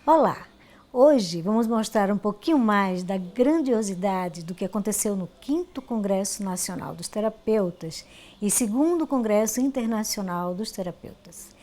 Olá! Hoje vamos mostrar um pouquinho mais da grandiosidade do que aconteceu no 5º Congresso Nacional dos Terapeutas e 2º Congresso Internacional dos Terapeutas.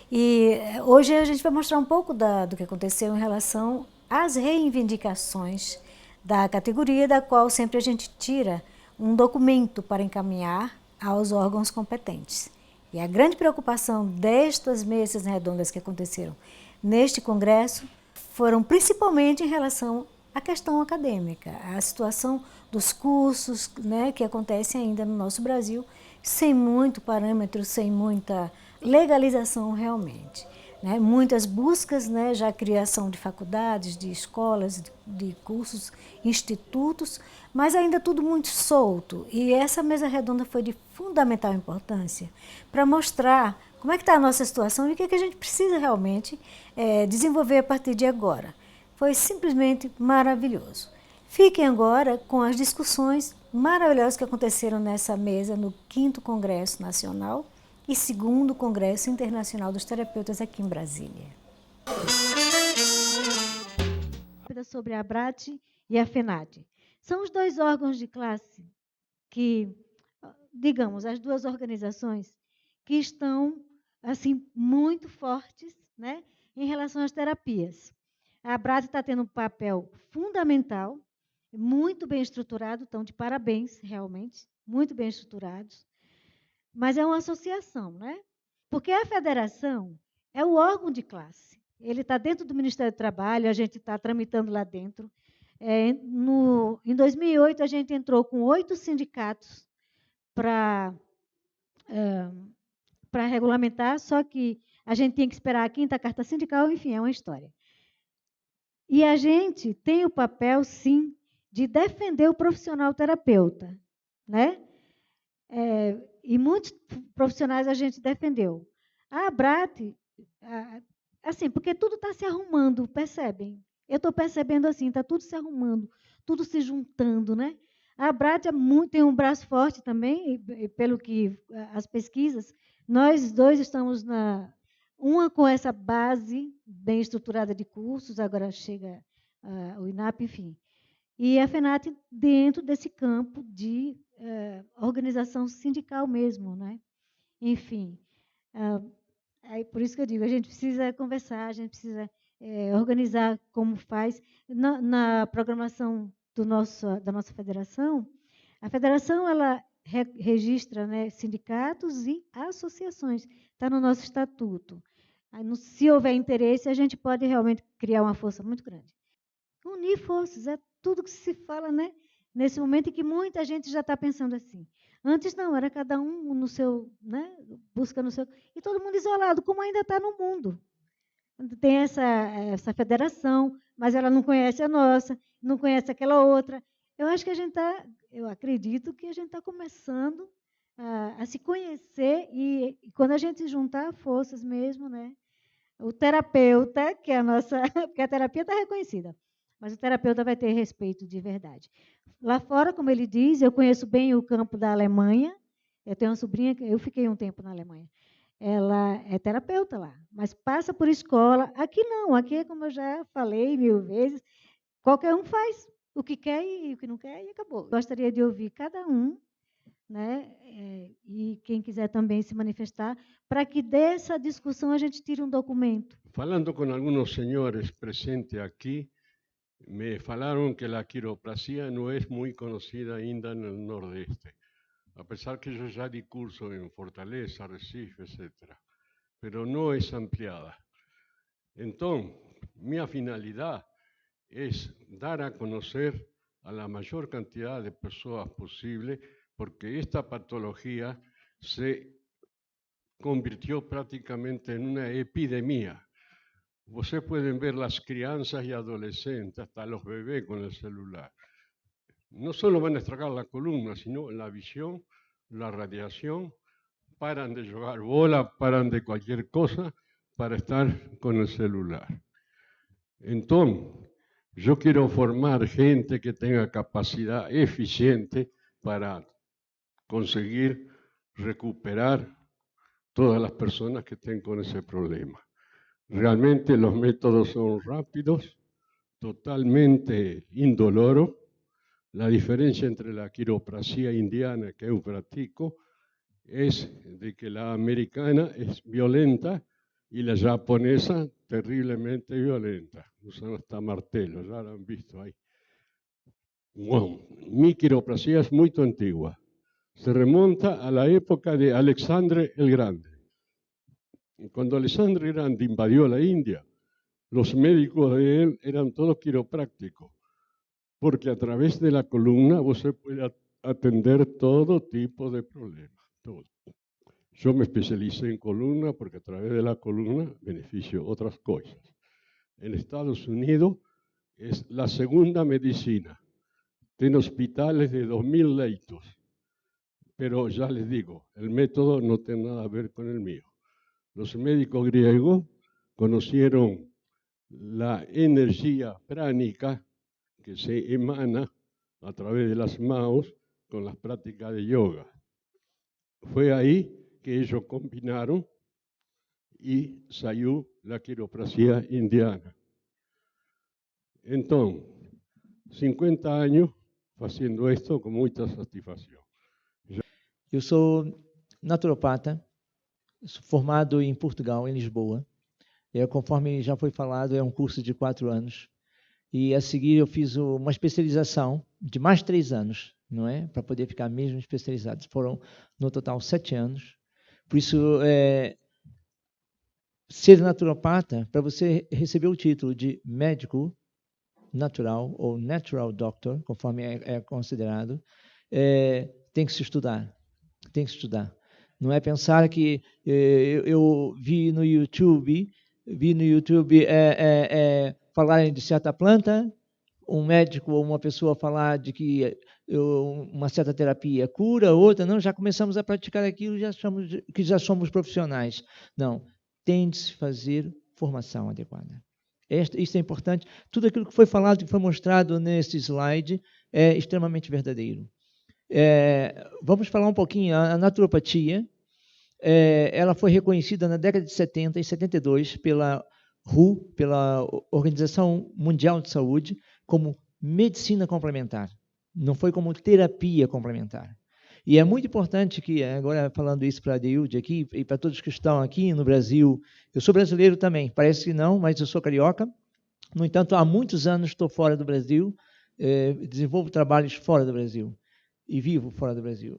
E hoje a gente vai mostrar um pouco do que aconteceu em relação às reivindicações da categoria, da qual sempre a gente tira um documento para encaminhar aos órgãos competentes. E a grande preocupação destas mesas redondas que aconteceram neste congresso foram principalmente em relação à questão acadêmica, à situação dos cursos, né, que acontecem ainda no nosso Brasil, sem muito parâmetro, sem muita legalização realmente. Né? Muitas buscas, né, já a criação de faculdades, de escolas, de cursos, institutos, mas ainda tudo muito solto. E essa mesa redonda foi de fundamental importância para mostrar como é que está a nossa situação e o que a gente precisa realmente desenvolver a partir de agora. Foi simplesmente maravilhoso. Fiquem agora com as discussões maravilhosas que aconteceram nessa mesa no 5º Congresso Nacional e 2º Congresso Internacional dos Terapeutas aqui em Brasília. Sobre a ABRAT e a FENAD. São os dois órgãos de classe que, digamos, as duas organizações que estão assim muito fortes, né, em relação às terapias. A ABRAT está tendo um papel fundamental, muito bem estruturado, estão de parabéns, realmente, muito bem estruturados, mas é uma associação, né? Porque a federação é o órgão de classe. Ele está dentro do Ministério do Trabalho, a gente está tramitando lá dentro. Em 2008, a gente entrou com 8 sindicatos para regulamentar, só que a gente tinha que esperar a 5ª carta sindical, enfim, é uma história. E a gente tem o papel, sim, de defender o profissional terapeuta, né? E muitos profissionais a gente defendeu. A ABRAT, assim, porque tudo está se arrumando, percebem? Eu estou percebendo assim, está tudo se arrumando, tudo se juntando, né? A ABRAT tem um braço forte também, e pelo que as pesquisas, nós dois estamos uma com essa base bem estruturada de cursos, agora chega o INAP, enfim. E a FENAT dentro desse campo de organização sindical mesmo, né? Enfim, por isso que eu digo, a gente precisa conversar, a gente precisa organizar como faz. Na programação da nossa federação, a federação ela registra, né, sindicatos e associações, está no nosso estatuto. Se houver interesse, a gente pode realmente criar uma força muito grande. Unir forças, é tudo que se fala, né? Nesse momento em que muita gente já está pensando assim. Antes não, era cada um no seu, né? Busca no seu... E todo mundo isolado, como ainda está no mundo. Tem essa federação, mas ela não conhece a nossa, não conhece aquela outra. Eu acho que a gente está, eu acredito que a gente está começando a se conhecer e quando a gente juntar forças mesmo, né? O terapeuta, que é a nossa, porque a terapia está reconhecida, mas o terapeuta vai ter respeito de verdade. Lá fora, como ele diz, eu conheço bem o campo da Alemanha, eu tenho uma sobrinha, eu fiquei um tempo na Alemanha, ela é terapeuta lá, mas passa por escola. Aqui não, aqui, como eu já falei 1000 vezes, qualquer um faz o que quer e o que não quer e acabou. Gostaria de ouvir cada um, né? E quem quiser também se manifestar, para que dessa discussão a gente tire um documento. Falando con algunos señores presentes aquí, me falaron que la quiropraxia no es muy conocida ainda en el Nordeste, a pesar que yo ya di curso en Fortaleza, Recife, etc. Pero no es ampliada. Entonces, mi finalidad es dar a conocer a la mayor cantidad de personas posible, porque esta patología se convirtió prácticamente en una epidemia. Ustedes pueden ver las crianzas y adolescentes, hasta los bebés con el celular. No solo van a estragar la columna, sino la visión, la radiación, paran de jugar bola, paran de cualquier cosa para estar con el celular. Entonces, yo quiero formar gente que tenga capacidad eficiente para conseguir recuperar todas las personas que estén con ese problema. Realmente los métodos son rápidos, totalmente indoloros. La diferencia entre la quiropraxia indiana, que yo practico, es de que la americana es violenta y la japonesa terriblemente violenta. Usan hasta martelos, ya lo han visto ahí. Bueno, mi quiropraxia es muy antigua. Se remonta a la época de Alexandre el Grande. Cuando Alexandre el Grande invadió la India, los médicos de él eran todos quiroprácticos, porque a través de la columna vos se puede atender todo tipo de problemas. Todo. Yo me especialicé en columna porque a través de la columna beneficio otras cosas. En Estados Unidos es la segunda medicina. Tiene hospitales de 2.000 leitos. Pero ya les digo, el método no tiene nada que ver con el mío. Los médicos griegos conocieron la energía pránica que se emana a través de las manos con las prácticas de yoga. Fue ahí que ellos combinaron y salió la quiropraxia indiana. Entonces, 50 años haciendo esto con mucha satisfacción. Eu sou naturopata, sou formado em Portugal, em Lisboa. Conforme já foi falado, é um curso de 4 anos. E a seguir eu fiz uma especialização de mais 3 anos, não é? Para poder ficar mesmo especializado. Foram, no total, 7 anos. Por isso, ser naturopata, para você receber o título de médico natural ou natural doctor, conforme é considerado, tem que se estudar. Tem que estudar. Não é pensar que eu vi no YouTube falarem de certa planta, um médico ou uma pessoa falar de que uma certa terapia cura, outra não, já começamos a praticar aquilo, já somos profissionais. Não, tem de se fazer formação adequada. Isso é importante. Tudo aquilo que foi falado, que foi mostrado nesse slide, é extremamente verdadeiro. Vamos falar um pouquinho. A naturopatia, ela foi reconhecida na década de 70 e 72 pela WHO, pela Organização Mundial de Saúde, como medicina complementar. Não foi como terapia complementar. E é muito importante que, agora falando isso para a Deilde aqui, e para todos que estão aqui no Brasil, eu sou brasileiro também, parece que não, mas eu sou carioca. No entanto, há muitos anos estou fora do Brasil, desenvolvo trabalhos fora do Brasil. E vivo fora do Brasil.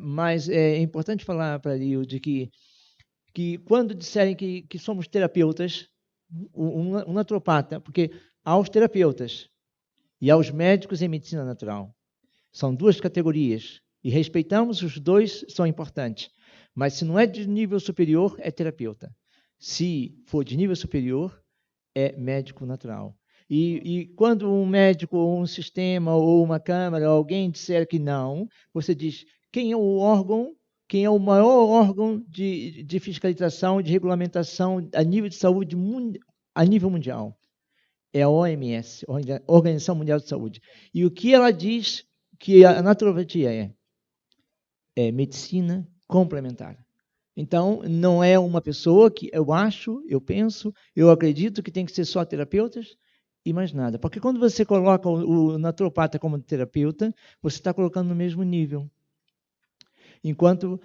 Mas é importante falar para a Deilde que quando disserem que somos terapeutas, um naturopata, porque aos terapeutas e aos médicos em medicina natural, são 2 categorias, e respeitamos os 2, são importantes. Mas se não é de nível superior, é terapeuta. Se for de nível superior, é médico natural. E quando um médico, ou um sistema, ou uma câmara, ou alguém disser que não, você diz quem é o órgão, quem é o maior órgão de fiscalização, de regulamentação a nível de saúde, a nível mundial. É a OMS, Organização Mundial de Saúde. E o que ela diz que a naturopatia é medicina complementar. Então, não é uma pessoa que eu acho, eu penso, eu acredito que tem que ser só terapeutas, e mais nada. Porque quando você coloca o naturopata como terapeuta, você está colocando no mesmo nível. Enquanto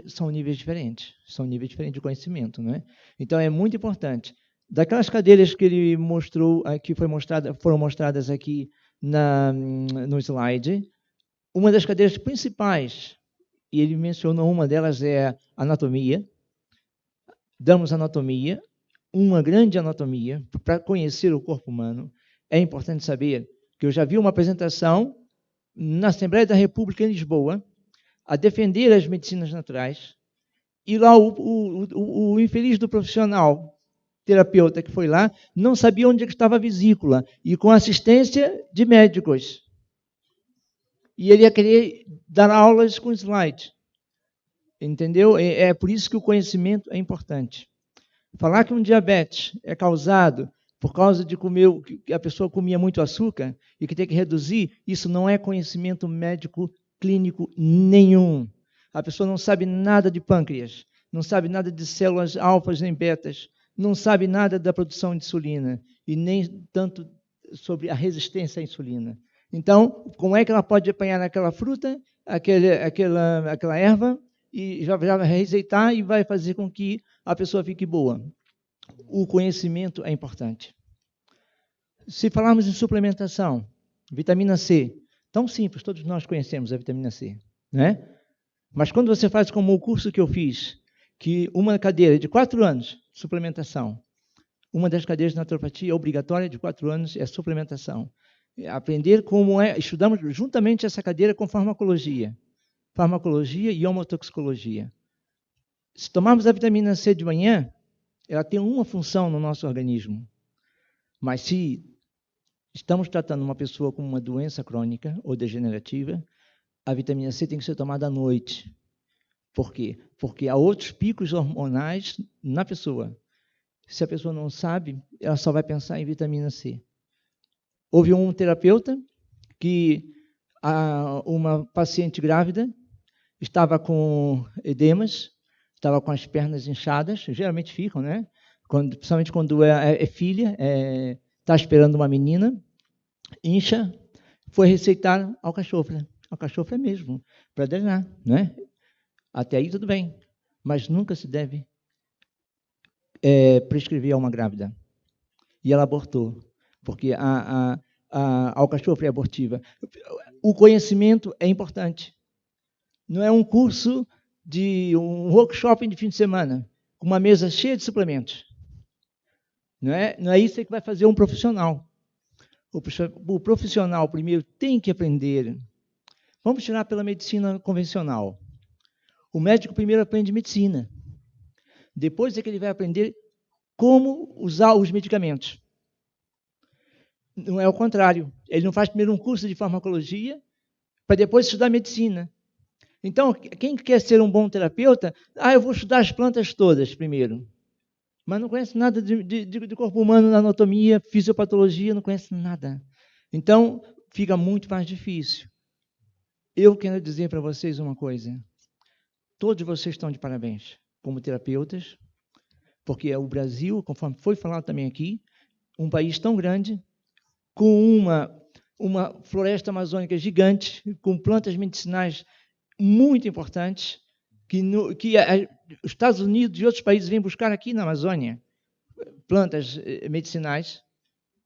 são níveis diferentes. São níveis diferentes de conhecimento, não é? Então, é muito importante. Daquelas cadeiras que ele mostrou, que foram mostradas aqui no slide, uma das cadeiras principais, e ele mencionou uma delas, é a anatomia. Damos anatomia, uma grande anatomia, para conhecer o corpo humano. É importante saber que eu já vi uma apresentação na Assembleia da República em Lisboa, a defender as medicinas naturais, e lá o infeliz do profissional terapeuta que foi lá não sabia onde estava a vesícula, e com assistência de médicos. E ele ia querer dar aulas com slide. Entendeu? É por isso que o conhecimento é importante. Falar que um diabetes é causado por causa de que a pessoa comia muito açúcar e que tem que reduzir, isso não é conhecimento médico clínico nenhum. A pessoa não sabe nada de pâncreas, não sabe nada de células alfas nem betas, não sabe nada da produção de insulina e nem tanto sobre a resistência à insulina. Então, como é que ela pode apanhar aquela fruta, aquela erva, e já vai receitar e vai fazer com que a pessoa fique boa? O conhecimento é importante. Se falarmos em suplementação, vitamina C, tão simples, todos nós conhecemos a vitamina C, né? Mas quando você faz como o curso que eu fiz, que uma cadeira de 4 anos, suplementação, uma das cadeiras de naturopatia obrigatória de 4 anos é suplementação. Aprender como é, estudamos juntamente essa cadeira com farmacologia e homotoxicologia. Se tomarmos a vitamina C de manhã, ela tem uma função no nosso organismo. Mas se estamos tratando uma pessoa com uma doença crônica ou degenerativa, a vitamina C tem que ser tomada à noite. Por quê? Porque há outros picos hormonais na pessoa. Se a pessoa não sabe, ela só vai pensar em vitamina C. Houve um terapeuta que uma paciente grávida estava com edemas, estava com as pernas inchadas, geralmente ficam, né? Principalmente quando é filha, está esperando uma menina, incha, foi receitar alcachofra. Alcachofra mesmo, para drenar, né? Até aí tudo bem, mas nunca se deve prescrever a uma grávida. E ela abortou, porque a alcachofra é abortiva. O conhecimento é importante. Não é um curso um workshop de fim de semana, com uma mesa cheia de suplementos. Não é isso que vai fazer um profissional. O profissional, primeiro, tem que aprender. Vamos tirar pela medicina convencional. O médico primeiro aprende medicina. Depois é que ele vai aprender como usar os medicamentos. Não é o contrário. Ele não faz primeiro um curso de farmacologia para depois estudar medicina. Então, quem quer ser um bom terapeuta, eu vou estudar as plantas todas primeiro. Mas não conhece nada de corpo humano, anatomia, fisiopatologia, não conhece nada. Então, fica muito mais difícil. Eu quero dizer para vocês uma coisa. Todos vocês estão de parabéns como terapeutas, porque o Brasil, conforme foi falado também aqui, um país tão grande, com uma floresta amazônica gigante, com plantas medicinais muito importantes, que os Estados Unidos e outros países vêm buscar aqui na Amazônia plantas medicinais,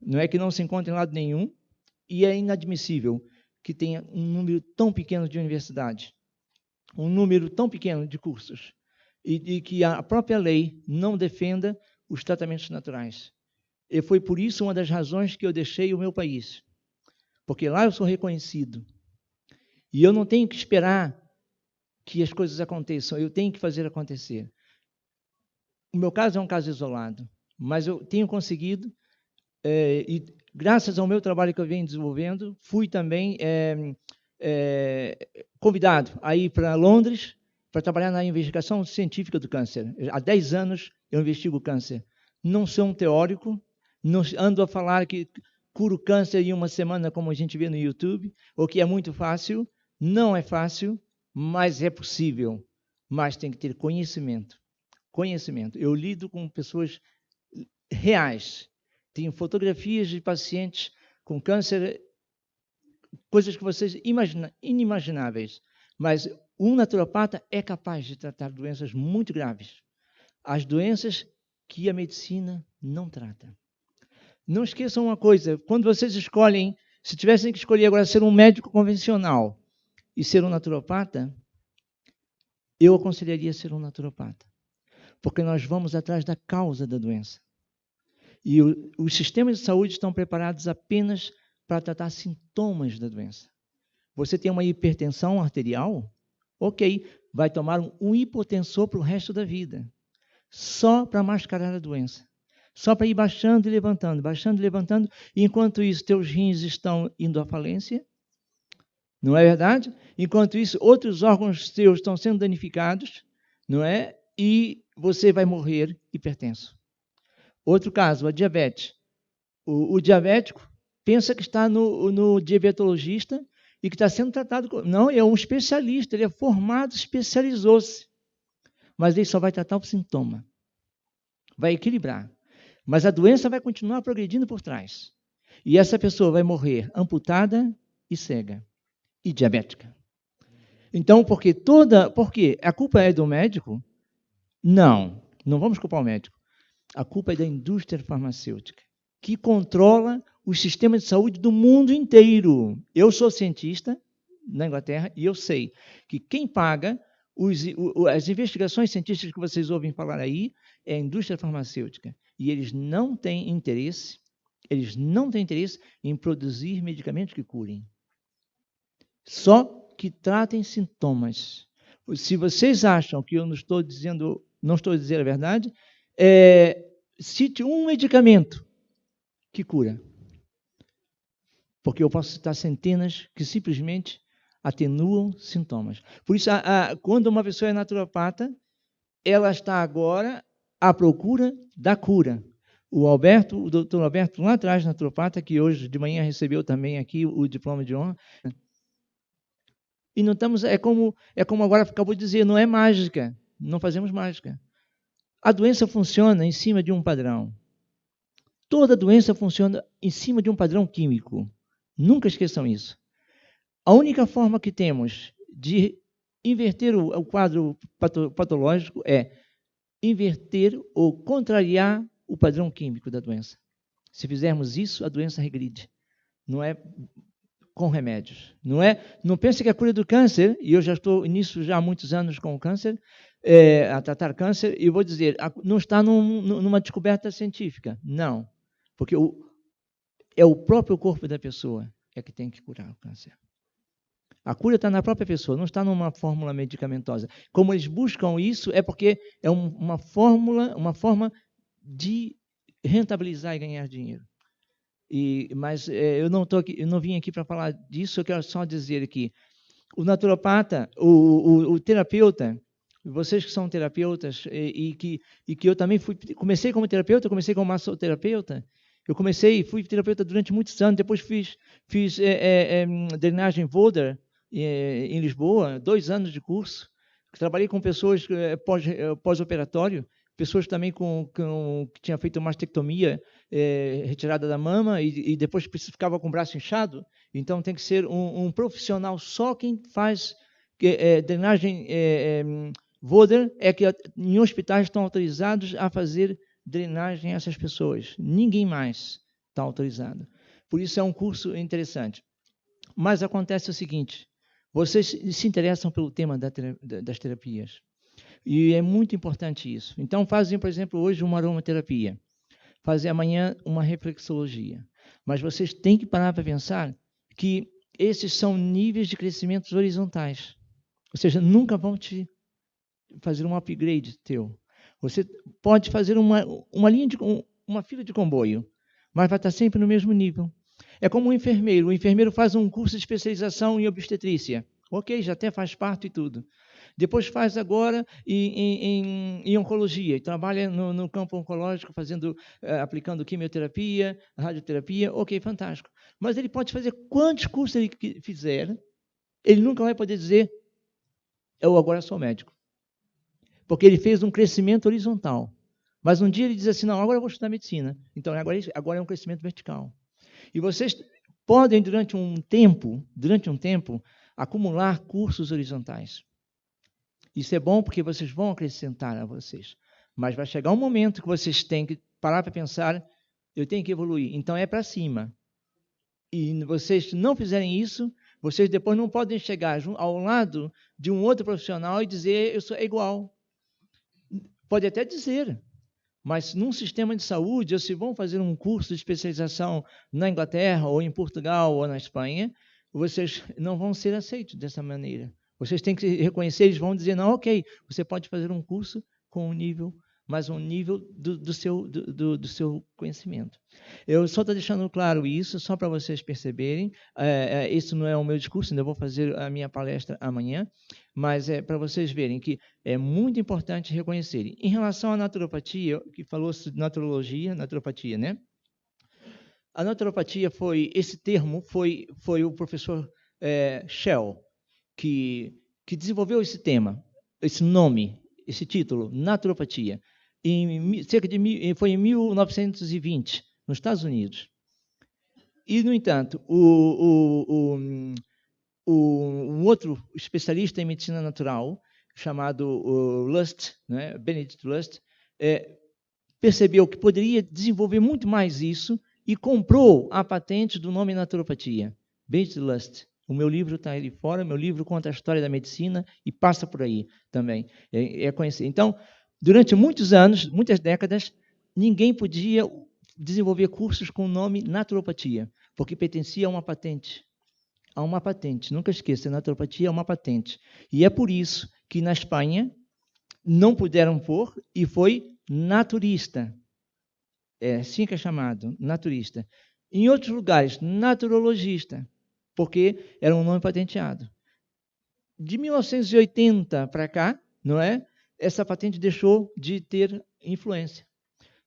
não é que não se encontra em lado nenhum, e é inadmissível que tenha um número tão pequeno de universidades, um número tão pequeno de cursos, e que a própria lei não defenda os tratamentos naturais. E foi por isso uma das razões que eu deixei o meu país, porque lá eu sou reconhecido, e eu não tenho que esperar que as coisas aconteçam, eu tenho que fazer acontecer. O meu caso é um caso isolado, mas eu tenho conseguido, e graças ao meu trabalho que eu venho desenvolvendo, fui também convidado a ir para Londres para trabalhar na investigação científica do câncer. Há 10 anos eu investigo o câncer. Não sou um teórico, não ando a falar que curo câncer em uma semana, como a gente vê no YouTube, o que é muito fácil. Não é fácil, mas é possível. Mas tem que ter conhecimento. Conhecimento. Eu lido com pessoas reais. Tenho fotografias de pacientes com câncer, coisas que vocês inimagináveis. Mas um naturopata é capaz de tratar doenças muito graves. As doenças que a medicina não trata. Não esqueçam uma coisa, quando vocês escolhem, se tivessem que escolher agora ser um médico convencional e ser um naturopata, eu aconselharia ser um naturopata. Porque nós vamos atrás da causa da doença. E os sistemas de saúde estão preparados apenas para tratar sintomas da doença. Você tem uma hipertensão arterial? Ok, vai tomar um hipotensor para o resto da vida. Só para mascarar a doença. Só para ir baixando e levantando, e enquanto isso, teus rins estão indo à falência. Não é verdade? Enquanto isso, outros órgãos teus estão sendo danificados, não é? E você vai morrer hipertenso. Outro caso, a diabetes. O diabético pensa que está no diabetologista e que está sendo tratado... Não, é um especialista, ele é formado, especializou-se. mas ele só vai tratar o sintoma. Vai equilibrar. Mas a doença vai continuar progredindo por trás. E essa pessoa vai morrer amputada e cega. E diabética. Então, por quê? A culpa é do médico? Não vamos culpar o médico. A culpa é da indústria farmacêutica, que controla os sistemas de saúde do mundo inteiro. Eu sou cientista na Inglaterra e eu sei que quem paga as investigações científicas que vocês ouvem falar aí é a indústria farmacêutica. E eles não têm interesse em produzir medicamentos que curem. Só que tratem sintomas. Se vocês acham que eu não estou dizendo a verdade, cite um medicamento que cura. Porque eu posso citar centenas que simplesmente atenuam sintomas. Por isso, quando uma pessoa é naturopata, ela está agora à procura da cura. O doutor Alberto, lá atrás, naturopata, que hoje de manhã recebeu também aqui o diploma de honra. E não estamos, é como agora acabou de dizer, não é mágica, não fazemos mágica. A doença funciona em cima de um padrão. Toda doença funciona em cima de um padrão químico. Nunca esqueçam isso. A única forma que temos de inverter o quadro patológico é inverter ou contrariar o padrão químico da doença. Se fizermos isso, a doença regride. Não é com remédios. Não pense que a cura do câncer, e eu já estou nisso já há muitos anos com o câncer, a tratar câncer, e vou dizer, não está numa descoberta científica. Não. Porque é o próprio corpo da pessoa que tem que curar o câncer. A cura está na própria pessoa, não está numa fórmula medicamentosa. Como eles buscam isso, é porque é uma forma de rentabilizar e ganhar dinheiro. Mas eu não vim aqui para falar disso, eu quero só dizer que o naturopata, o terapeuta, vocês que são terapeutas e que eu também comecei como terapeuta, comecei como massoterapeuta, fui terapeuta durante muitos anos, depois fiz drenagem Voder em Lisboa, 2 anos de curso, trabalhei com pessoas pós-operatório, pessoas também que tinham feito mastectomia, retirada da mama e depois ficava com o braço inchado. Então tem que ser um profissional, só quem faz drenagem Voder é que em hospitais estão autorizados a fazer drenagem a essas pessoas. Ninguém mais está autorizado. Por isso é um curso interessante. Mas acontece o seguinte, vocês se interessam pelo tema das terapias. E é muito importante isso. Então fazem, por exemplo, hoje uma aromaterapia. Fazem amanhã uma reflexologia. Mas vocês têm que parar para pensar que esses são níveis de crescimento horizontais. Ou seja, nunca vão te fazer um upgrade teu. Você pode fazer uma fila de comboio, mas vai estar sempre no mesmo nível. É como um enfermeiro. O enfermeiro faz um curso de especialização em obstetrícia. Ok, já até faz parto e tudo. Depois faz agora em oncologia, e trabalha no campo oncológico, aplicando quimioterapia, radioterapia, ok, fantástico. Mas ele pode fazer quantos cursos ele fizer, ele nunca vai poder dizer, eu agora sou médico. Porque ele fez um crescimento horizontal. Mas um dia ele diz assim, não, agora eu vou estudar medicina. Então agora é um crescimento vertical. E vocês podem, durante um tempo, acumular cursos horizontais. Isso é bom porque vocês vão acrescentar a vocês. Mas vai chegar um momento que vocês têm que parar para pensar, eu tenho que evoluir. Então é para cima. E vocês não fizerem isso, vocês depois não podem chegar ao lado de um outro profissional e dizer, eu sou igual. Pode até dizer, mas num sistema de saúde, ou se vão fazer um curso de especialização na Inglaterra, ou em Portugal, ou na Espanha, vocês não vão ser aceitos dessa maneira. Vocês têm que reconhecer, eles vão dizer, não, ok, você pode fazer um curso com um nível, mas um nível do seu conhecimento. Eu só estou deixando claro isso, só para vocês perceberem. Isso não é o meu discurso, ainda vou fazer a minha palestra amanhã, mas é para vocês verem que é muito importante reconhecerem. Em relação à naturopatia, que falou-se de naturopatia, né? A naturopatia esse termo foi o professor Shell, que desenvolveu esse tema, esse nome, esse título, naturopatia. Foi em 1920, nos Estados Unidos. E, no entanto, um outro especialista em medicina natural, chamado Lust, né, Benedict Lust, percebeu que poderia desenvolver muito mais isso e comprou a patente do nome naturopatia. Benedict Lust. O meu livro está ali fora, meu livro conta a história da medicina e passa por aí também. É conhecido. Então, durante muitos anos, muitas décadas, ninguém podia desenvolver cursos com o nome naturopatia, porque pertencia a uma patente. A uma patente. Nunca esqueça, a naturopatia é uma patente. E é por isso que na Espanha não puderam pôr e foi naturista. É assim que é chamado, naturista. Em outros lugares, naturologista, porque era um nome patenteado. De 1980 para cá, não é? Essa patente deixou de ter influência.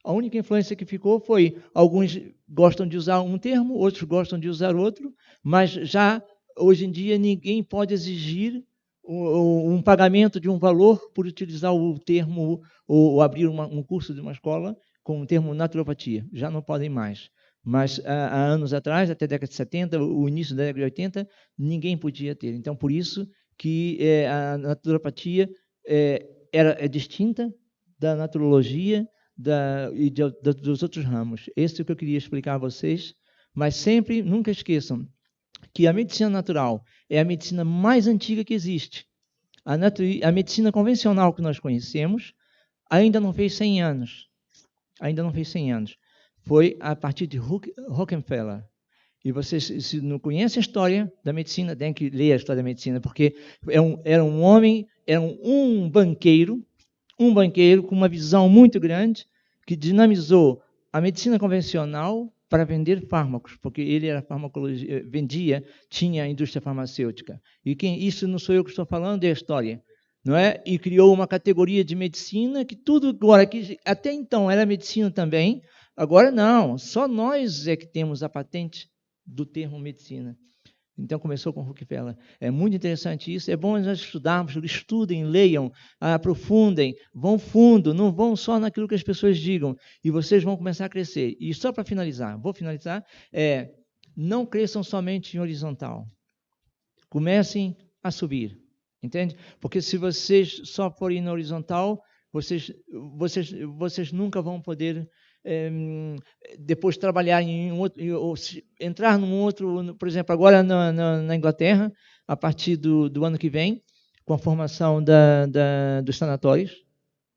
A única influência que ficou foi, alguns gostam de usar um termo, outros gostam de usar outro, mas já hoje em dia ninguém pode exigir um pagamento de um valor por utilizar o termo ou abrir um curso de uma escola com o termo naturopatia. Já não podem mais. Mas há anos atrás, até a década de 70, o início da década de 80, ninguém podia ter. Então, por isso que a naturopatia é distinta da naturologia dos outros ramos. Esse é o que eu queria explicar a vocês. Mas sempre, nunca esqueçam que a medicina natural é a medicina mais antiga que existe. A medicina convencional que nós conhecemos ainda não fez 100 anos. Ainda não fez 100 anos. Foi a partir de Rockefeller. E vocês, se não conhecem a história da medicina, tem que ler a história da medicina, porque era um homem, era um banqueiro com uma visão muito grande, que dinamizou a medicina convencional para vender fármacos, porque ele era farmacologia, tinha a indústria farmacêutica. E isso não sou eu que estou falando, é a história. Não é? E criou uma categoria de medicina que tudo agora, que até então era medicina também, agora não, só nós é que temos a patente do termo medicina. Então começou com Rockefeller. É muito interessante isso, é bom nós estudarmos, estudem, leiam, aprofundem, vão fundo, não vão só naquilo que as pessoas digam, e vocês vão começar a crescer. E só para finalizar, não cresçam somente em horizontal, comecem a subir. Entende? Porque se vocês só forem na horizontal, vocês nunca vão poder depois trabalhar em um outro, ou entrar num outro, por exemplo, agora na Inglaterra, a partir do ano que vem, com a formação dos sanatórios,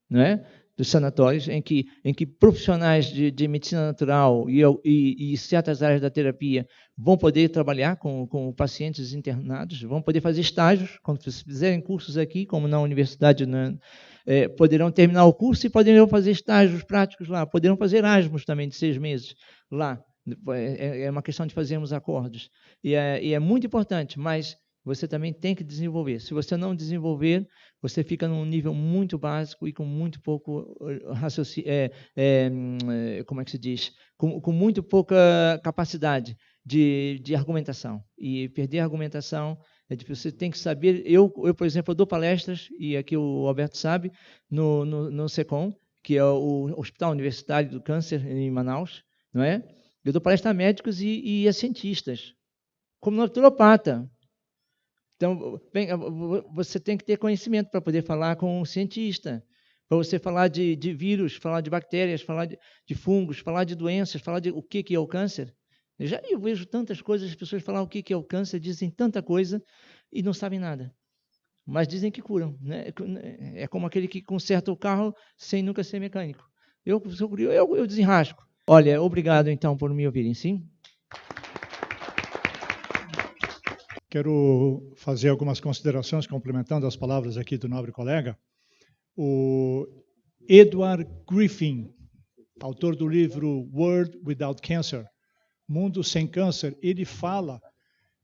não é? Dos sanatórios, em que profissionais de medicina natural e certas áreas da terapia vão poder trabalhar com pacientes internados, vão poder fazer estágios, quando fizerem cursos aqui, como na universidade, poderão terminar o curso e poderão fazer estágios práticos lá, poderão fazer Erasmus também de 6 meses lá. É uma questão de fazermos acordos. E é muito importante, mas você também tem que desenvolver. Se você não desenvolver, você fica num nível muito básico e com muito pouco raciocínio, como é que se diz? Com muito pouca capacidade de argumentação. E perder a argumentação é difícil. Você tem que saber. Eu, por exemplo, dou palestras, e aqui o Alberto sabe, no SECOM, que é o Hospital Universitário do Câncer em Manaus, não é? Eu dou palestra a médicos e a cientistas, como naturopata. Então, bem, você tem que ter conhecimento para poder falar com um cientista, para você falar de vírus, falar de bactérias, falar de fungos, falar de doenças, falar de o que é o câncer. Eu vejo tantas coisas, as pessoas falam o que é o câncer, dizem tanta coisa e não sabem nada. Mas dizem que curam. Né? É como aquele que conserta o carro sem nunca ser mecânico. Eu desenrasco. Olha, obrigado então por me ouvirem, sim? Quero fazer algumas considerações complementando as palavras aqui do nobre colega. O Edward Griffin, autor do livro World Without Cancer, Mundo Sem Câncer, ele fala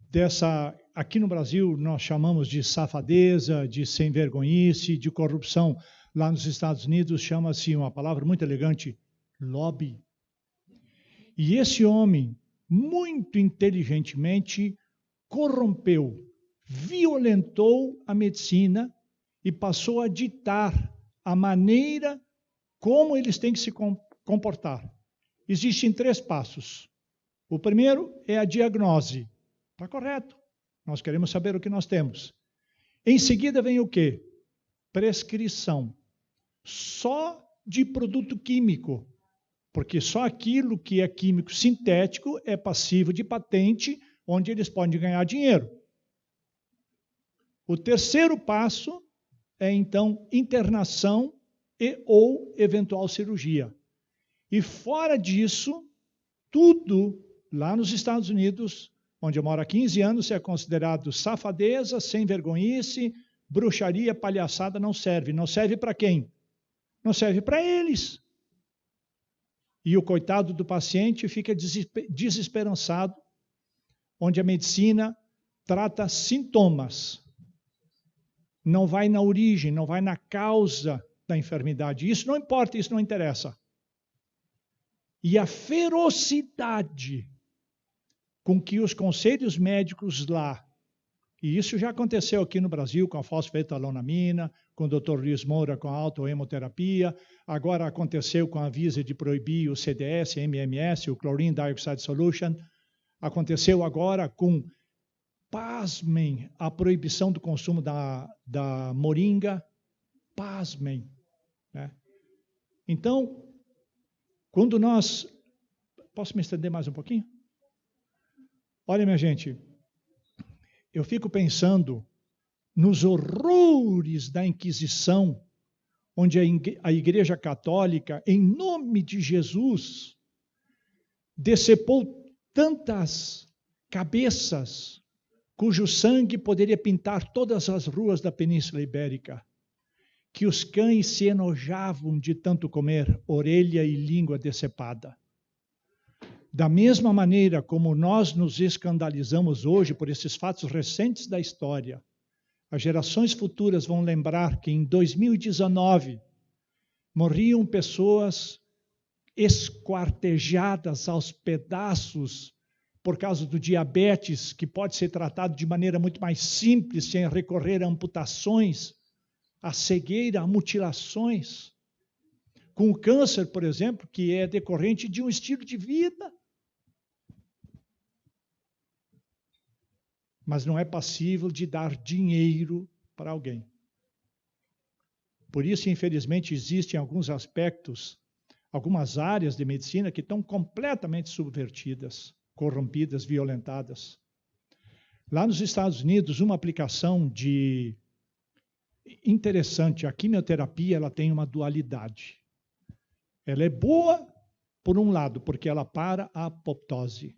dessa, aqui no Brasil nós chamamos de safadeza, de sem-vergonhice, de corrupção. Lá nos Estados Unidos chama-se uma palavra muito elegante, lobby. E esse homem, muito inteligentemente, corrompeu, violentou a medicina e passou a ditar a maneira como eles têm que se comportar. Existem 3 passos. O primeiro é a diagnose. Está correto. Nós queremos saber o que nós temos. Em seguida vem o quê? Prescrição. Só de produto químico. Porque só aquilo que é químico sintético é passivo de patente, onde eles podem ganhar dinheiro. O terceiro passo é, então, internação e ou eventual cirurgia. E fora disso, tudo lá nos Estados Unidos, onde eu moro há 15 anos, é considerado safadeza, sem vergonhice, bruxaria, palhaçada, não serve. Não serve para quem? Não serve para eles. E o coitado do paciente fica desesperançado, onde a medicina trata sintomas. Não vai na origem, não vai na causa da enfermidade. Isso não importa, isso não interessa. E a ferocidade com que os conselhos médicos lá, e isso já aconteceu aqui no Brasil com a fosfetanolamina, com o Dr. Luiz Moura com a autohemoterapia, agora aconteceu com a Anvisa de proibir o CDS, MMS, o Chlorine Dioxide Solution, aconteceu agora com, pasmem, a proibição do consumo da moringa, pasmem. Né? Então, quando nós... Posso me estender mais um pouquinho? Olha, minha gente, eu fico pensando nos horrores da Inquisição, onde a Igreja Católica, em nome de Jesus, decepou tantas cabeças cujo sangue poderia pintar todas as ruas da Península Ibérica, que os cães se enojavam de tanto comer orelha e língua decepada. Da mesma maneira como nós nos escandalizamos hoje por esses fatos recentes da história, as gerações futuras vão lembrar que em 2019 morriam pessoas esquartejadas aos pedaços por causa do diabetes, que pode ser tratado de maneira muito mais simples, sem recorrer a amputações, a cegueira, a mutilações. Com o câncer, por exemplo, que é decorrente de um estilo de vida. Mas não é passível de dar dinheiro para alguém. Por isso, infelizmente, existem alguns aspectos, algumas áreas de medicina que estão completamente subvertidas, corrompidas, violentadas. Lá nos Estados Unidos, uma aplicação interessante, a quimioterapia, ela tem uma dualidade. Ela é boa, por um lado, porque ela para a apoptose,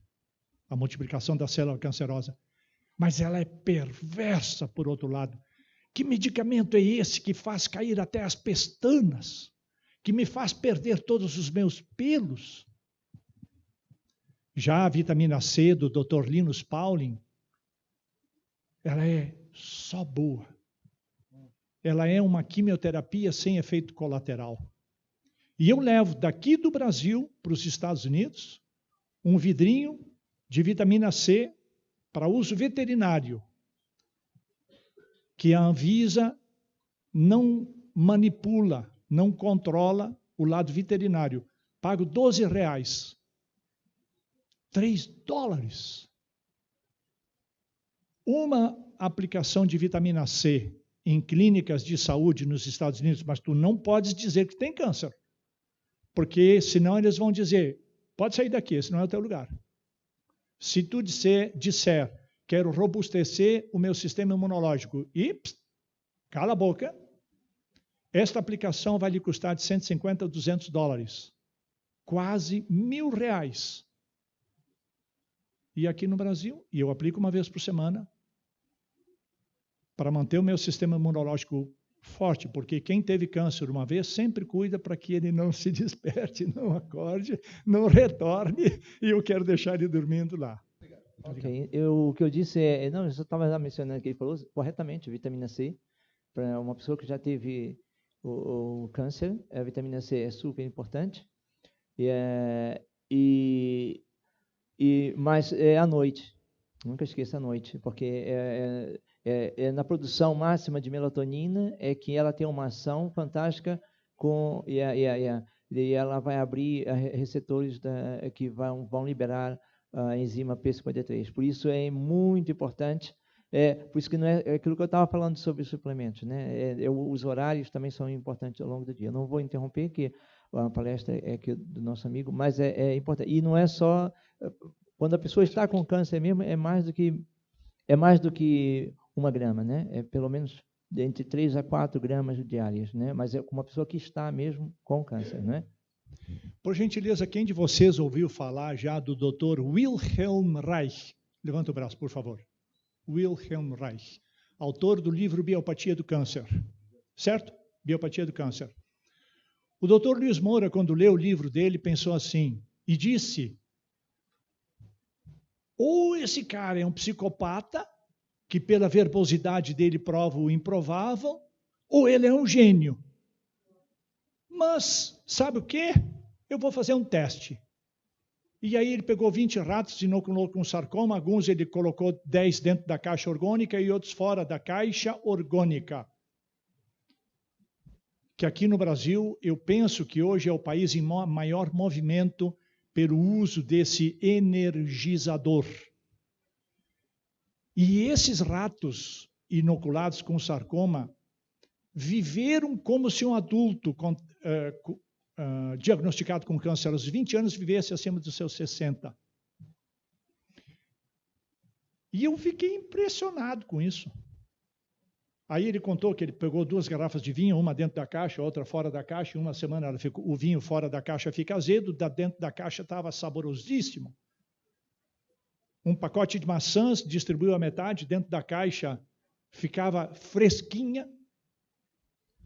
a multiplicação da célula cancerosa. Mas ela é perversa, por outro lado. Que medicamento é esse que faz cair até as pestanas? Que me faz perder todos os meus pelos? Já a vitamina C do Dr. Linus Pauling, ela é só boa. Ela é uma quimioterapia sem efeito colateral. E eu levo daqui do Brasil para os Estados Unidos um vidrinho de vitamina C para uso veterinário, que a Anvisa não manipula, não controla o lado veterinário. Pago R$12. $3. Uma aplicação de vitamina C em clínicas de saúde nos Estados Unidos, mas tu não podes dizer que tem câncer, porque senão eles vão dizer, pode sair daqui, esse não é o teu lugar. Se tu disser, quero robustecer o meu sistema imunológico e, cala a boca, esta aplicação vai lhe custar de $150 a $200. Quase R$1.000. E aqui no Brasil, e eu aplico uma vez por semana, para manter o meu sistema imunológico forte, porque quem teve câncer uma vez sempre cuida para que ele não se desperte, não acorde, não retorne, e eu quero deixar ele dormindo lá. Ok, o que eu disse não, eu só estava mencionando que ele falou corretamente, vitamina C, para uma pessoa que já teve o câncer, a vitamina C é super importante, mas é à noite, nunca esqueça à noite, porque na produção máxima de melatonina, é que ela tem uma ação fantástica e ela vai abrir receptores que vão liberar a enzima P53. Por isso é muito importante. Por isso que não é aquilo que eu estava falando sobre suplementos, né? Os horários também são importantes ao longo do dia. Eu não vou interromper, que a palestra é aqui do nosso amigo, mas é importante. E não é só quando a pessoa está com câncer mesmo, é mais do que 1 grama, né? É pelo menos entre 3 a 4 gramas diárias, né? Mas é uma pessoa que está mesmo com câncer, né? Por gentileza, quem de vocês ouviu falar já do Dr. Wilhelm Reich? Levanta o braço, por favor. Wilhelm Reich, autor do livro Biopatia do Câncer. Certo? Biopatia do Câncer. O Dr. Luiz Moura, quando leu o livro dele, pensou assim, e disse: ou esse cara é um psicopata, que pela verbosidade dele prova o improvável, ou ele é um gênio. Mas, sabe o quê? Eu vou fazer um teste. E aí ele pegou 20 ratos, inoculou com sarcoma, alguns ele colocou 10 dentro da caixa orgânica e outros fora da caixa orgânica. Que aqui no Brasil, eu penso que hoje é o país em maior movimento pelo uso desse energizador. E esses ratos inoculados com sarcoma viveram como se um adulto diagnosticado com câncer aos 20 anos vivesse acima dos seus 60. E eu fiquei impressionado com isso. Aí ele contou que ele pegou 2 garrafas de vinho, uma dentro da caixa, outra fora da caixa, e uma semana o vinho fora da caixa fica azedo, dentro da caixa estava saborosíssimo. Um pacote de maçãs, distribuiu a metade, dentro da caixa ficava fresquinha,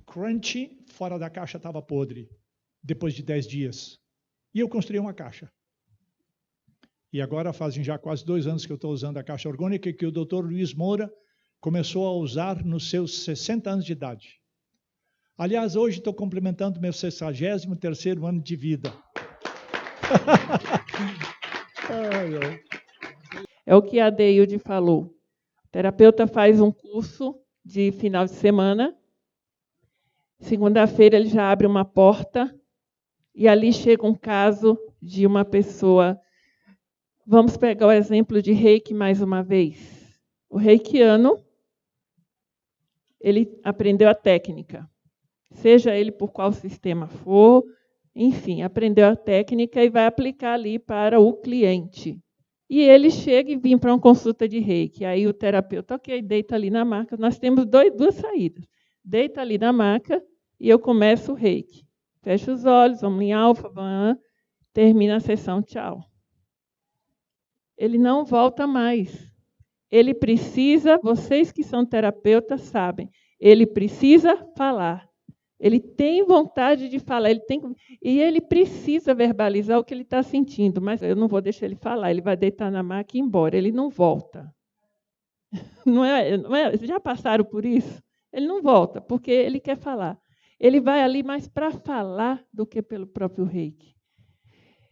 crunchy, fora da caixa estava podre, depois de 10 dias. E eu construí uma caixa. E agora fazem já quase 2 anos que eu estou usando a caixa orgânica, que o Dr. Luiz Moura começou a usar nos seus 60 anos de idade. Aliás, hoje estou complementando meu 63º ano de vida. É o que a Deilde falou. O terapeuta faz um curso de final de semana. Segunda-feira ele já abre uma porta e ali chega um caso de uma pessoa. Vamos pegar o exemplo de Reiki mais uma vez. O reikiano, ele aprendeu a técnica. Seja ele por qual sistema for, enfim, aprendeu a técnica e vai aplicar ali para o cliente. E ele chega e vem para uma consulta de Reiki. Aí o terapeuta, ok, deita ali na maca. Nós temos 2 saídas. Deita ali na maca e eu começo o Reiki. Fecha os olhos, vamos em alfa, termina a sessão, tchau. Ele não volta mais. Ele precisa, vocês que são terapeutas sabem, ele precisa falar. Ele tem vontade de falar, e ele precisa verbalizar o que ele está sentindo, mas eu não vou deixar ele falar, ele vai deitar na maca e ir embora, ele não volta. Não é? Já passaram por isso? Ele não volta, porque ele quer falar. Ele vai ali mais para falar do que pelo próprio Reiki.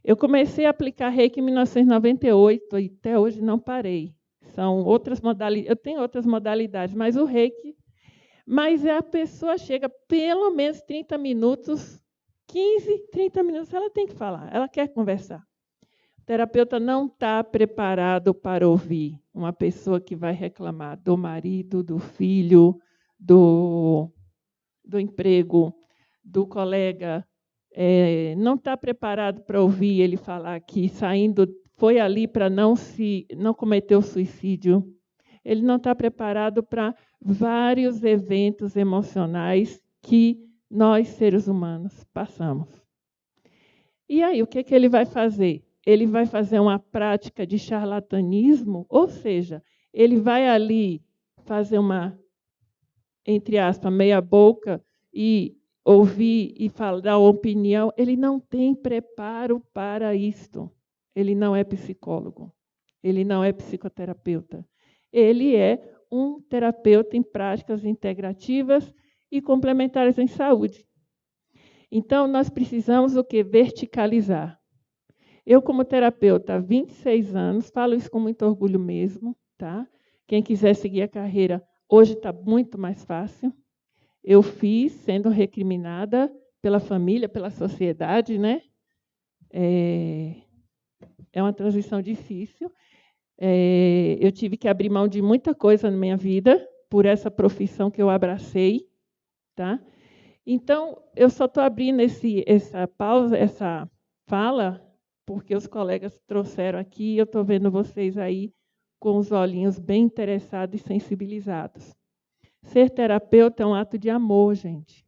Eu comecei a aplicar Reiki em 1998 e até hoje não parei. São outras modalidades, eu tenho outras modalidades, mas o Reiki... Mas a pessoa chega pelo menos 30 minutos, 15, 30 minutos, ela tem que falar, ela quer conversar. O terapeuta não está preparado para ouvir uma pessoa que vai reclamar do marido, do filho, do emprego, do colega. Não está preparado para ouvir ele falar que foi ali para não cometer o suicídio. Ele não está preparado para vários eventos emocionais que nós, seres humanos, passamos. E aí, o que ele vai fazer? Ele vai fazer uma prática de charlatanismo, ou seja, ele vai ali fazer uma, entre aspas, meia boca e ouvir e dar uma opinião. Ele não tem preparo para isto. Ele não é psicólogo. Ele não é psicoterapeuta. Ele é um terapeuta em práticas integrativas e complementares em saúde. Então, nós precisamos o quê? Verticalizar. Eu, como terapeuta há 26 anos, falo isso com muito orgulho mesmo, tá? Quem quiser seguir a carreira, Hoje está muito mais fácil. Eu fiz sendo recriminada pela família, pela sociedade, né? É uma transição difícil. Eu tive que abrir mão de muita coisa na minha vida por essa profissão que eu abracei, tá? Então, eu só estou abrindo essa pausa, essa fala, porque os colegas trouxeram aqui e eu estou vendo vocês aí com os olhinhos bem interessados e sensibilizados. Ser terapeuta é um ato de amor, gente.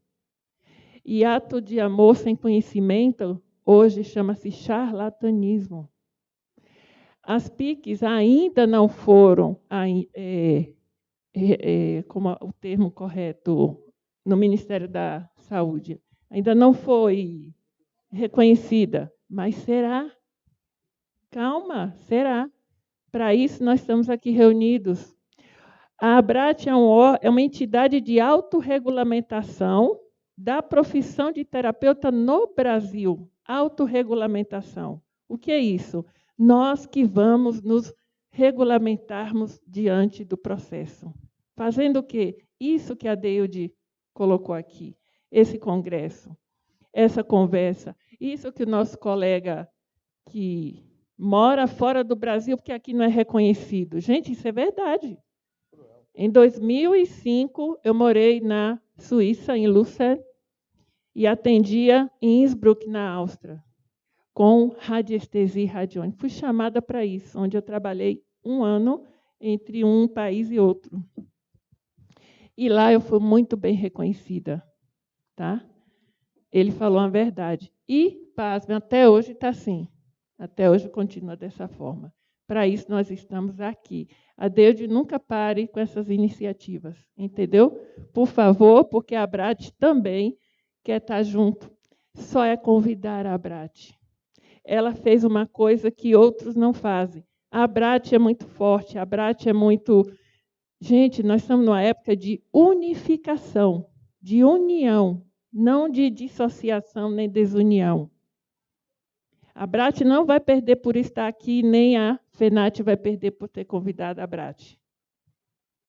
E ato de amor sem conhecimento, hoje chama-se charlatanismo. As PICs ainda não foram, como o termo correto, no Ministério da Saúde, ainda não foi reconhecida, mas será. Calma, será. Para isso, nós estamos aqui reunidos. A ABRAT é uma entidade de autorregulamentação da profissão de terapeuta no Brasil. Autorregulamentação. O que é isso? Nós que vamos nos regulamentarmos diante do processo. Fazendo o quê? Isso que a Deilde colocou aqui, esse congresso, essa conversa, isso que o nosso colega que mora fora do Brasil, porque aqui não é reconhecido. Gente, isso é verdade. Em 2005, eu morei na Suíça, em Lucerne, e atendia em Innsbruck, na Áustria, com radiestesia e radiônica. Fui chamada para isso, onde eu trabalhei 1 ano entre um país e outro. E lá eu fui muito bem reconhecida. Tá? Ele falou a verdade. E, pasmem, até hoje está assim. Até hoje continua dessa forma. Para isso, nós estamos aqui. A Deilde nunca pare com essas iniciativas, entendeu? Por favor, porque a ABRAT também quer estar junto. Só é convidar a ABRAT. Ela fez uma coisa que outros não fazem. A ABRAT é muito forte, a ABRAT é muito... Gente, nós estamos numa época de unificação, de união, não de dissociação nem desunião. A ABRAT não vai perder por estar aqui, nem a FENAT vai perder por ter convidado a ABRAT.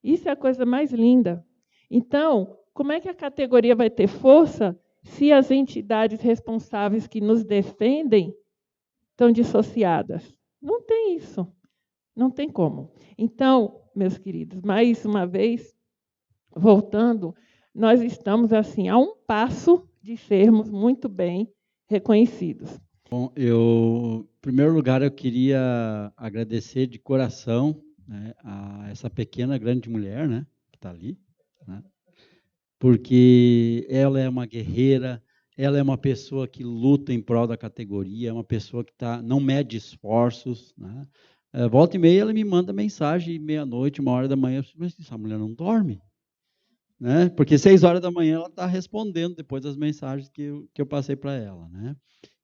Isso é a coisa mais linda. Então, como é que a categoria vai ter força se as entidades responsáveis que nos defendem estão dissociadas? Não tem isso. Não tem como. Então, meus queridos, mais uma vez, voltando, nós estamos assim a um passo de sermos muito bem reconhecidos. Bom, em primeiro lugar, eu queria agradecer de coração, né, a essa pequena, grande mulher, né, que está ali, né, porque ela é uma guerreira, ela é uma pessoa que luta em prol da categoria, é uma pessoa que não mede esforços, né. Volta e meia, ela me manda mensagem, meia-noite, 1h da manhã, mas essa mulher não dorme, né, porque 6h da manhã ela está respondendo depois das mensagens que eu passei para ela, né.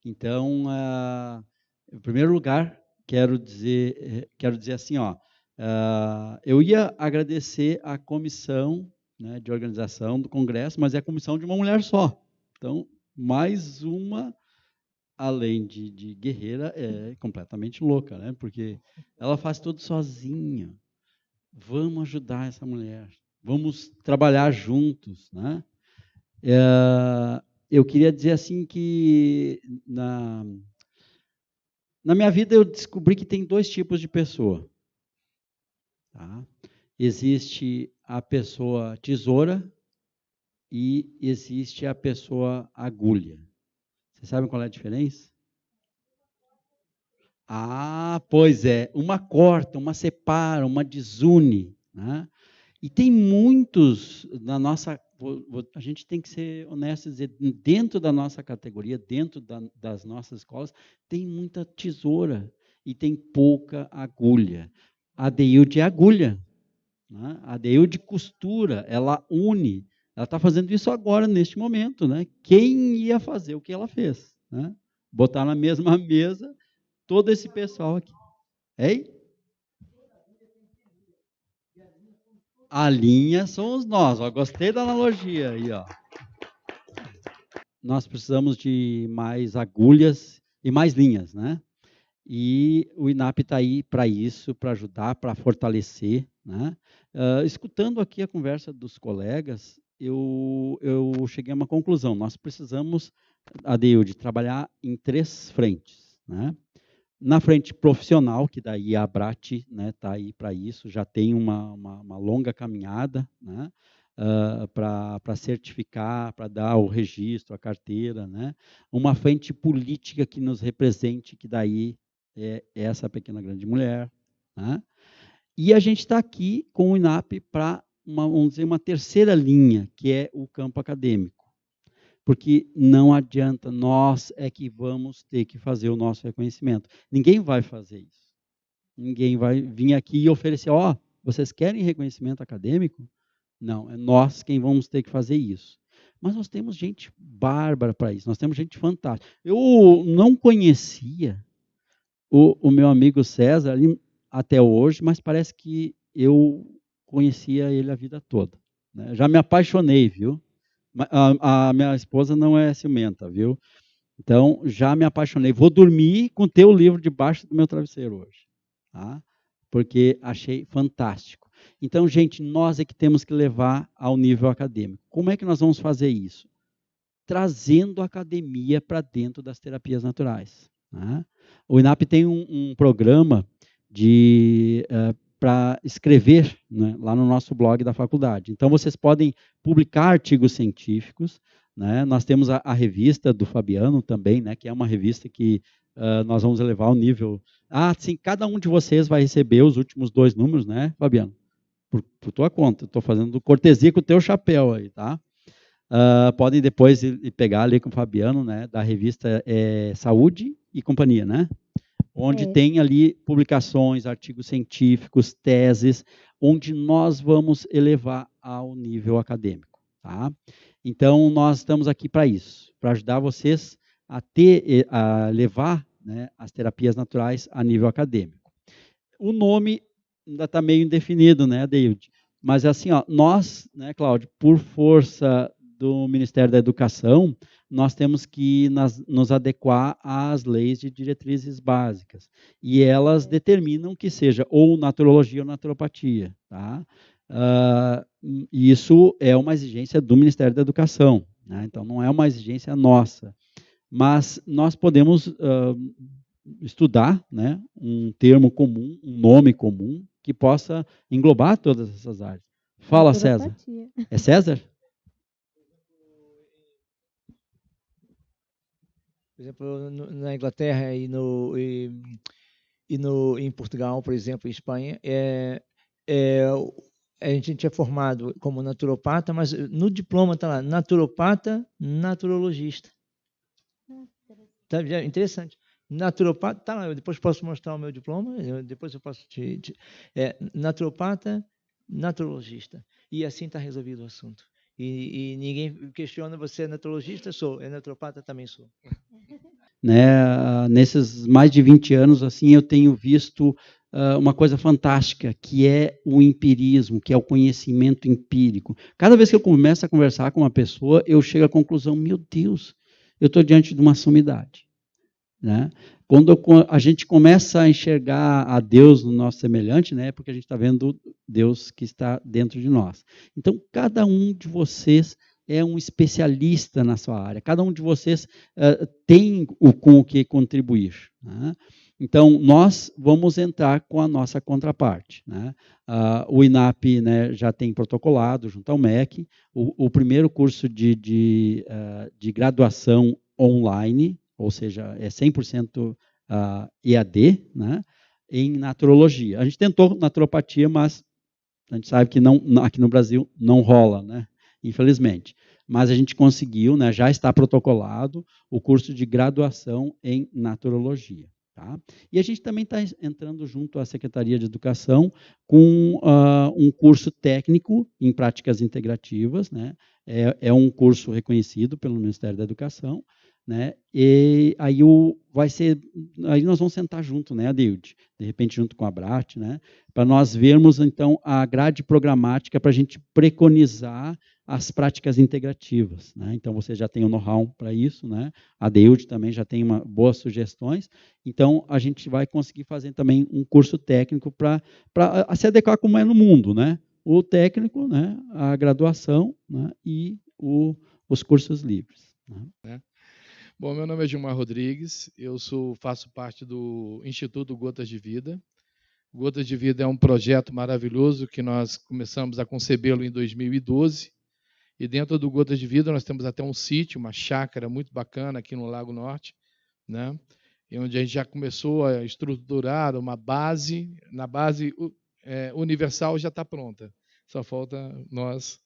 Então, em primeiro lugar, quero dizer assim, eu ia agradecer a comissão, né, de organização do Congresso, mas é a comissão de uma mulher só. Então, mais uma, além de guerreira, é completamente louca, né? Porque ela faz tudo sozinha. Vamos ajudar essa mulher, vamos trabalhar juntos, né? Eu queria dizer assim que na minha vida eu descobri que tem 2 tipos de pessoa. Tá? Existe a pessoa tesoura e existe a pessoa agulha. Vocês sabem qual é a diferença? Ah, pois é. Uma corta, uma separa, uma desune. Né? E tem muitos na nossa... A gente tem que ser honesto e dizer, dentro da nossa categoria, dentro das nossas escolas, tem muita tesoura e tem pouca agulha. A Deilde é agulha, né? A Deilde costura, ela une. Ela está fazendo isso agora, neste momento. Né? Quem ia fazer o que ela fez? Né? Botar na mesma mesa todo esse pessoal aqui. Ei? A linha somos nós. Ó. Gostei da analogia aí. Ó. Nós precisamos de mais agulhas e mais linhas, né? E o INAP está aí para isso, para ajudar, para fortalecer, né? Escutando aqui a conversa dos colegas, eu cheguei a uma conclusão. Nós precisamos, Adeilde, trabalhar em 3 frentes, né? Na frente profissional, que daí a Abrat está aí para isso, já tem uma longa caminhada, né? Para certificar, para dar o registro, a carteira, né? Uma frente política que nos represente, que daí é essa pequena grande mulher, né? E a gente está aqui com o INAP para, vamos dizer, uma terceira linha, que é o campo acadêmico. Porque não adianta, nós é que vamos ter que fazer o nosso reconhecimento. Ninguém vai fazer isso. Ninguém vai vir aqui e oferecer, vocês querem reconhecimento acadêmico? Não, é nós quem vamos ter que fazer isso. Mas nós temos gente bárbara para isso, nós temos gente fantástica. Eu não conhecia o meu amigo César ali até hoje, mas parece que eu conhecia ele a vida toda, né? Já me apaixonei, viu? A minha esposa não é ciumenta, viu? Então, já me apaixonei. Vou dormir com o teu livro debaixo do meu travesseiro hoje, tá? Porque achei fantástico. Então, gente, nós é que temos que levar ao nível acadêmico. Como é que nós vamos fazer isso? Trazendo a academia para dentro das terapias naturais, né? O INAP tem um programa para escrever, né, lá no nosso blog da faculdade. Então, vocês podem publicar artigos científicos, né? Nós temos a revista do Fabiano também, né, que é uma revista que nós vamos elevar ao nível... sim, cada um de vocês vai receber os últimos 2 números, né, Fabiano? Por tua conta. Estou fazendo cortesia com o teu chapéu aí, tá? Podem depois ir pegar ali com o Fabiano, né, da revista Saúde e Companhia, né? Onde tem ali publicações, artigos científicos, teses, onde nós vamos elevar ao nível acadêmico, tá? Então, nós estamos aqui para isso, para ajudar vocês a levar, né, as terapias naturais a nível acadêmico. O nome ainda está meio indefinido, né, Adeilde? Mas assim, nós, né, Cláudio, por força do Ministério da Educação, nós temos que nos adequar às leis de diretrizes básicas. E elas determinam que seja ou naturologia ou naturopatia, tá? Isso é uma exigência do Ministério da Educação, né? Então, não é uma exigência nossa. Mas nós podemos estudar, né, um termo comum, um nome comum, que possa englobar todas essas áreas. Fala, César. É César? Por exemplo, na Inglaterra e em Portugal, por exemplo, em Espanha, a gente é formado como naturopata, mas no diploma está lá, naturopata, naturologista. Tá, interessante. Naturopata, tá lá, eu depois posso mostrar o meu diploma, depois eu posso naturopata, naturologista. E assim está resolvido o assunto. E ninguém questiona, você é naturologista? Sou. É naturopata? Também sou. Né, nesses mais de 20 anos, assim, eu tenho visto uma coisa fantástica, que é o empirismo, que é o conhecimento empírico. Cada vez que eu começo a conversar com uma pessoa, eu chego à conclusão, meu Deus, eu estou diante de uma sumidade, né? Quando a gente começa a enxergar a Deus no nosso semelhante, né, é porque a gente está vendo Deus que está dentro de nós. Então, cada um de vocês é um especialista na sua área. Cada um de vocês tem com o que contribuir, né? Então, nós vamos entrar com a nossa contraparte, né? O INAP, né, já tem protocolado junto ao MEC o primeiro curso de graduação online, ou seja, é 100% EAD, né, em naturologia. A gente tentou naturopatia, mas a gente sabe que não, aqui no Brasil não rola, né, infelizmente. Mas a gente conseguiu, né, já está protocolado o curso de graduação em naturologia. Tá? E a gente também está entrando junto à Secretaria de Educação com um curso técnico em práticas integrativas, né? É um curso reconhecido pelo Ministério da Educação, né? E aí aí nós vamos sentar junto, né, Adeilde? De repente junto com a Abrat, né? Para nós vermos então a grade programática para a gente preconizar as práticas integrativas, né? Então, você já tem o know-how para isso, né? A DEUD também já tem boas sugestões. Então, a gente vai conseguir fazer também um curso técnico para se adequar como é no mundo, né? O técnico, né? A graduação, né? E os cursos livres, né? Bom, meu nome é Gilmar Rodrigues, eu faço parte do Instituto Gotas de Vida. Gotas de Vida é um projeto maravilhoso que nós começamos a concebê-lo em 2012. E dentro do Gotas de Vida nós temos até um sítio, uma chácara muito bacana aqui no Lago Norte, né? E onde a gente já começou a estruturar uma base. Na base universal já está pronta, só falta nós.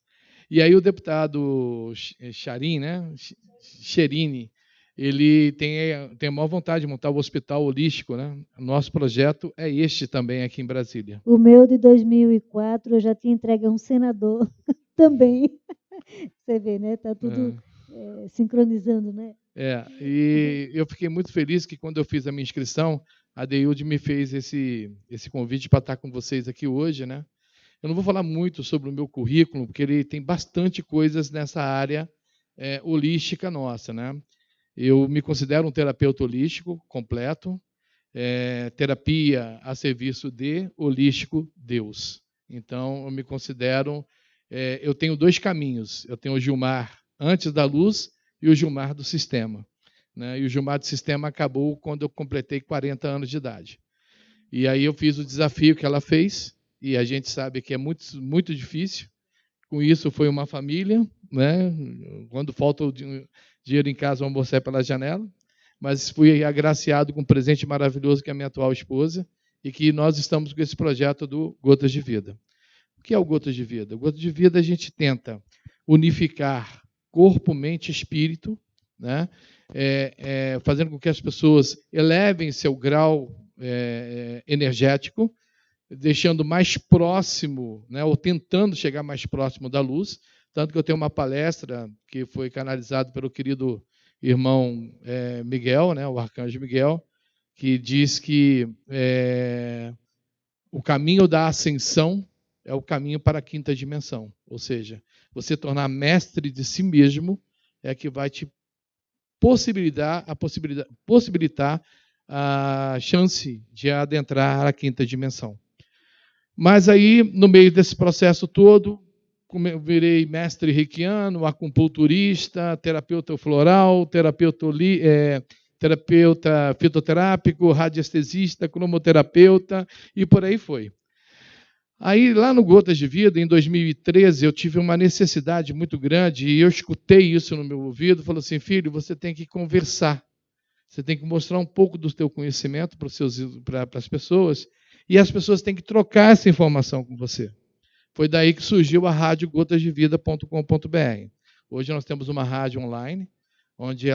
E aí o deputado Charim, né? Cherini, ele tem a maior vontade de montar o hospital holístico, né? Nosso projeto é este também aqui em Brasília. O meu de 2004 eu já tinha entregue a um senador também. Você vê, né? Está tudo sincronizando, né? E eu fiquei muito feliz que quando eu fiz a minha inscrição, a DEUD me fez esse convite para estar com vocês aqui hoje, né? Eu não vou falar muito sobre o meu currículo, porque ele tem bastante coisas nessa área holística nossa, né? Eu me considero um terapeuta holístico completo, terapia a serviço de holístico Deus. Então, eu me considero... eu tenho dois caminhos. Eu tenho o Gilmar antes da luz e o Gilmar do sistema, né? E o Gilmar do sistema acabou quando eu completei 40 anos de idade. E aí eu fiz o desafio que ela fez, e a gente sabe que é muito, muito difícil. Com isso, foi uma família, né? Quando falta o dinheiro em casa, o amor sai pela janela. Mas fui agraciado com um presente maravilhoso que é a minha atual esposa, e que nós estamos com esse projeto do Gotas de Vida. O que é o Gotas de Vida? O Gotas de Vida a gente tenta unificar corpo, mente e espírito, né? Fazendo com que as pessoas elevem seu grau energético, deixando mais próximo, né, ou tentando chegar mais próximo da luz. Tanto que eu tenho uma palestra que foi canalizada pelo querido irmão Miguel, né, o arcanjo Miguel, que diz que o caminho da ascensão é o caminho para a quinta dimensão. Ou seja, você tornar mestre de si mesmo é que vai te possibilitar a chance de adentrar a quinta dimensão. Mas aí, no meio desse processo todo, virei mestre reikiano, acupunturista, terapeuta floral, terapeuta fitoterápico, radiestesista, cromoterapeuta, e por aí foi. Aí, lá no Gotas de Vida, em 2013, eu tive uma necessidade muito grande, e eu escutei isso no meu ouvido, falou assim, filho, você tem que conversar, você tem que mostrar um pouco do teu conhecimento para as pessoas, e as pessoas têm que trocar essa informação com você. Foi daí que surgiu a rádio gotasdevida.com.br. Hoje nós temos uma rádio online, onde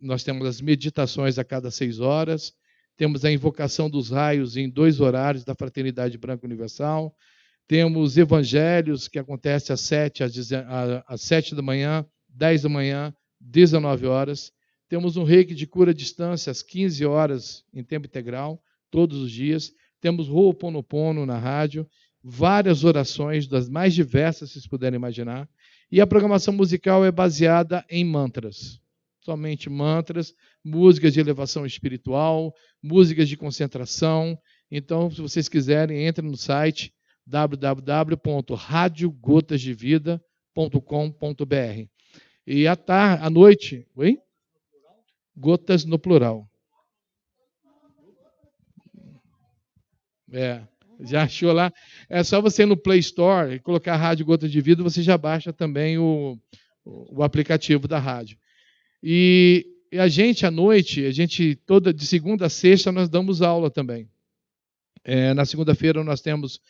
nós temos as meditações a cada 6 horas, temos a invocação dos raios em 2 horários da Fraternidade Branca Universal, temos evangelhos que acontecem às 7 da manhã, 10 da manhã, 19 horas, temos um reiki de cura à distância às 15 horas em tempo integral, todos os dias, temos Ho'oponopono na rádio, várias orações das mais diversas, se vocês puderem imaginar, e a programação musical é baseada em mantras, somente mantras, músicas de elevação espiritual, músicas de concentração. Então, se vocês quiserem, entrem no site www.radiogotasdevida.com.br. E à noite, oi? Gotas no plural. Já achou lá? É só você ir no Play Store e colocar Rádio Gotas de Vida, você já baixa também o aplicativo da rádio. E a gente, à noite, toda de segunda a sexta, nós damos aula também. Na segunda-feira nós temos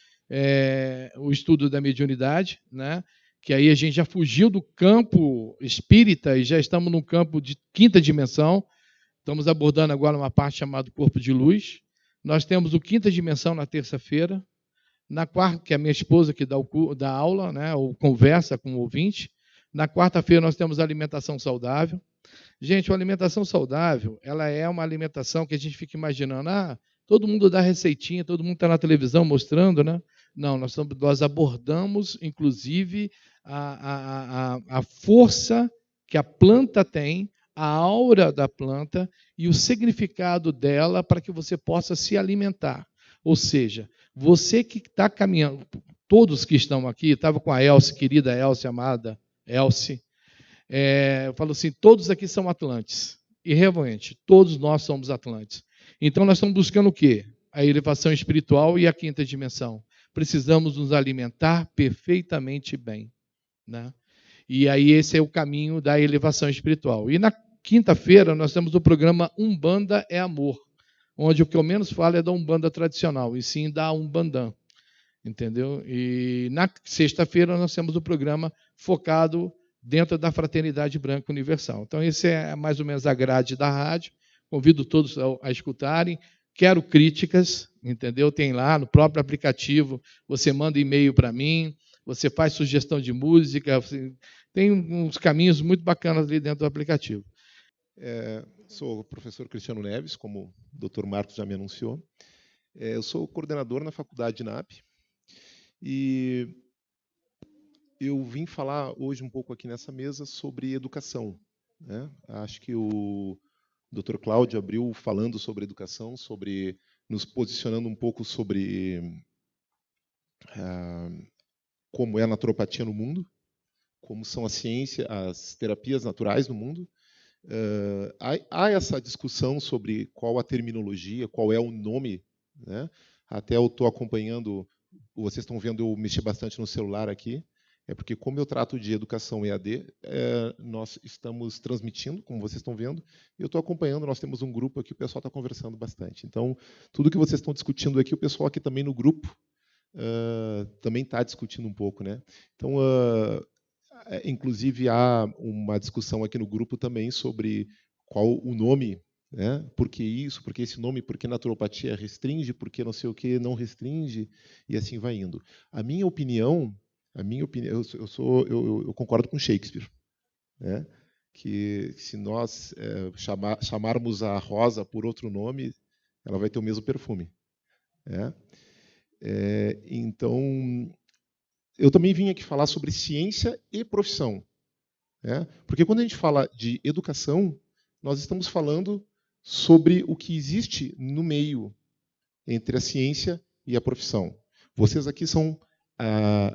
o estudo da mediunidade, né? Que aí a gente já fugiu do campo espírita e já estamos no campo de quinta dimensão. Estamos abordando agora uma parte chamada corpo de luz. Nós temos o quinta dimensão na terça-feira. Na quarta, que é a minha esposa que dá aula, né, ou conversa com o ouvinte. Na quarta-feira nós temos a alimentação saudável. Gente, a alimentação saudável, ela é uma alimentação que a gente fica imaginando, todo mundo dá receitinha, todo mundo está na televisão mostrando, né? Não, nós abordamos, inclusive, a força que a planta tem, a aura da planta e o significado dela para que você possa se alimentar. Ou seja, você que está caminhando, todos que estão aqui, estava com a Elce, querida Elce, amada Elce, eu falo assim, todos aqui são atlantes. E realmente, todos nós somos atlantes. Então nós estamos buscando o quê? A elevação espiritual e a quinta dimensão. Precisamos nos alimentar perfeitamente bem, né? E aí esse é o caminho da elevação espiritual. E na quinta-feira nós temos o programa Umbanda é Amor, onde o que eu menos falo é da Umbanda tradicional, e sim da Umbandã, entendeu? E na sexta-feira nós temos o programa focado dentro da Fraternidade Branca Universal. Então esse é mais ou menos a grade da rádio. Convido todos a escutarem. Quero críticas, entendeu? Tem lá no próprio aplicativo, você manda e-mail para mim, você faz sugestão de música, tem uns caminhos muito bacanas ali dentro do aplicativo. Sou o professor Cristiano Neves, como o Dr. Marcos já me anunciou. Eu sou coordenador na Faculdade NAP e eu vim falar hoje um pouco aqui nessa mesa sobre educação, né? Acho que o Dr. Cláudio abriu falando sobre educação, sobre nos posicionando um pouco sobre como é a naturopatia no mundo, como são a ciência, as terapias naturais no mundo. Há essa discussão sobre qual a terminologia, qual é o nome, né? Até eu estou acompanhando, vocês estão vendo eu mexer bastante no celular aqui, porque como eu trato de educação EAD, nós estamos transmitindo, como vocês estão vendo, e eu estou acompanhando, nós temos um grupo aqui, o pessoal está conversando bastante. Então, tudo que vocês estão discutindo aqui, o pessoal aqui também no grupo também está discutindo um pouco, né? Então, inclusive, há uma discussão aqui no grupo também sobre qual o nome, né? Por que isso, por que esse nome, por que naturopatia restringe, por que não sei o que não restringe, e assim vai indo. A minha opinião, eu concordo com Shakespeare, né? Que se nós chamarmos a rosa por outro nome, ela vai ter o mesmo perfume, né? Então, eu também vim aqui falar sobre ciência e profissão, né? Porque quando a gente fala de educação, nós estamos falando sobre o que existe no meio entre a ciência e a profissão. Vocês aqui são,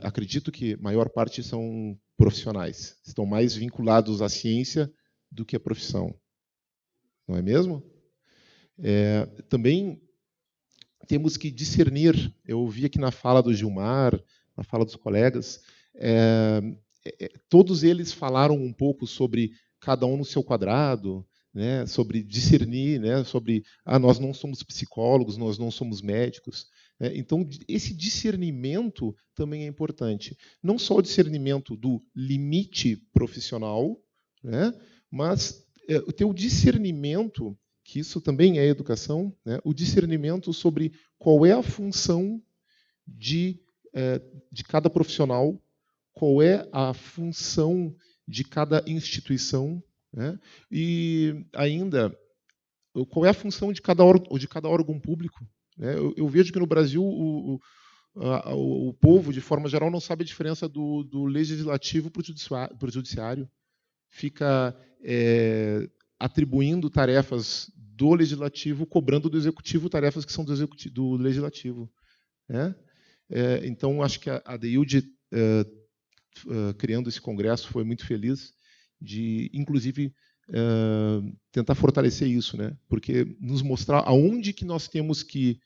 acredito que a maior parte são profissionais, estão mais vinculados à ciência do que à profissão. Não é mesmo? Também temos que discernir, eu ouvi aqui na fala do Gilmar, na fala dos colegas, todos eles falaram um pouco sobre cada um no seu quadrado, né, sobre discernir, né, sobre nós não somos psicólogos, nós não somos médicos. Então, esse discernimento também é importante. Não só o discernimento do limite profissional, né, mas ter o discernimento, que isso também é educação, né, o discernimento sobre qual é a função de cada profissional, qual é a função de cada instituição, né? E ainda qual é a função de cada órgão público, né? Eu vejo que no Brasil o povo, de forma geral, não sabe a diferença do legislativo para o judiciário. Fica atribuindo tarefas do legislativo, cobrando do executivo tarefas que são do legislativo, né? Então, acho que a DEIUD, criando esse congresso, foi muito feliz de, inclusive, tentar fortalecer isso, né? Porque nos mostrar aonde que nós temos que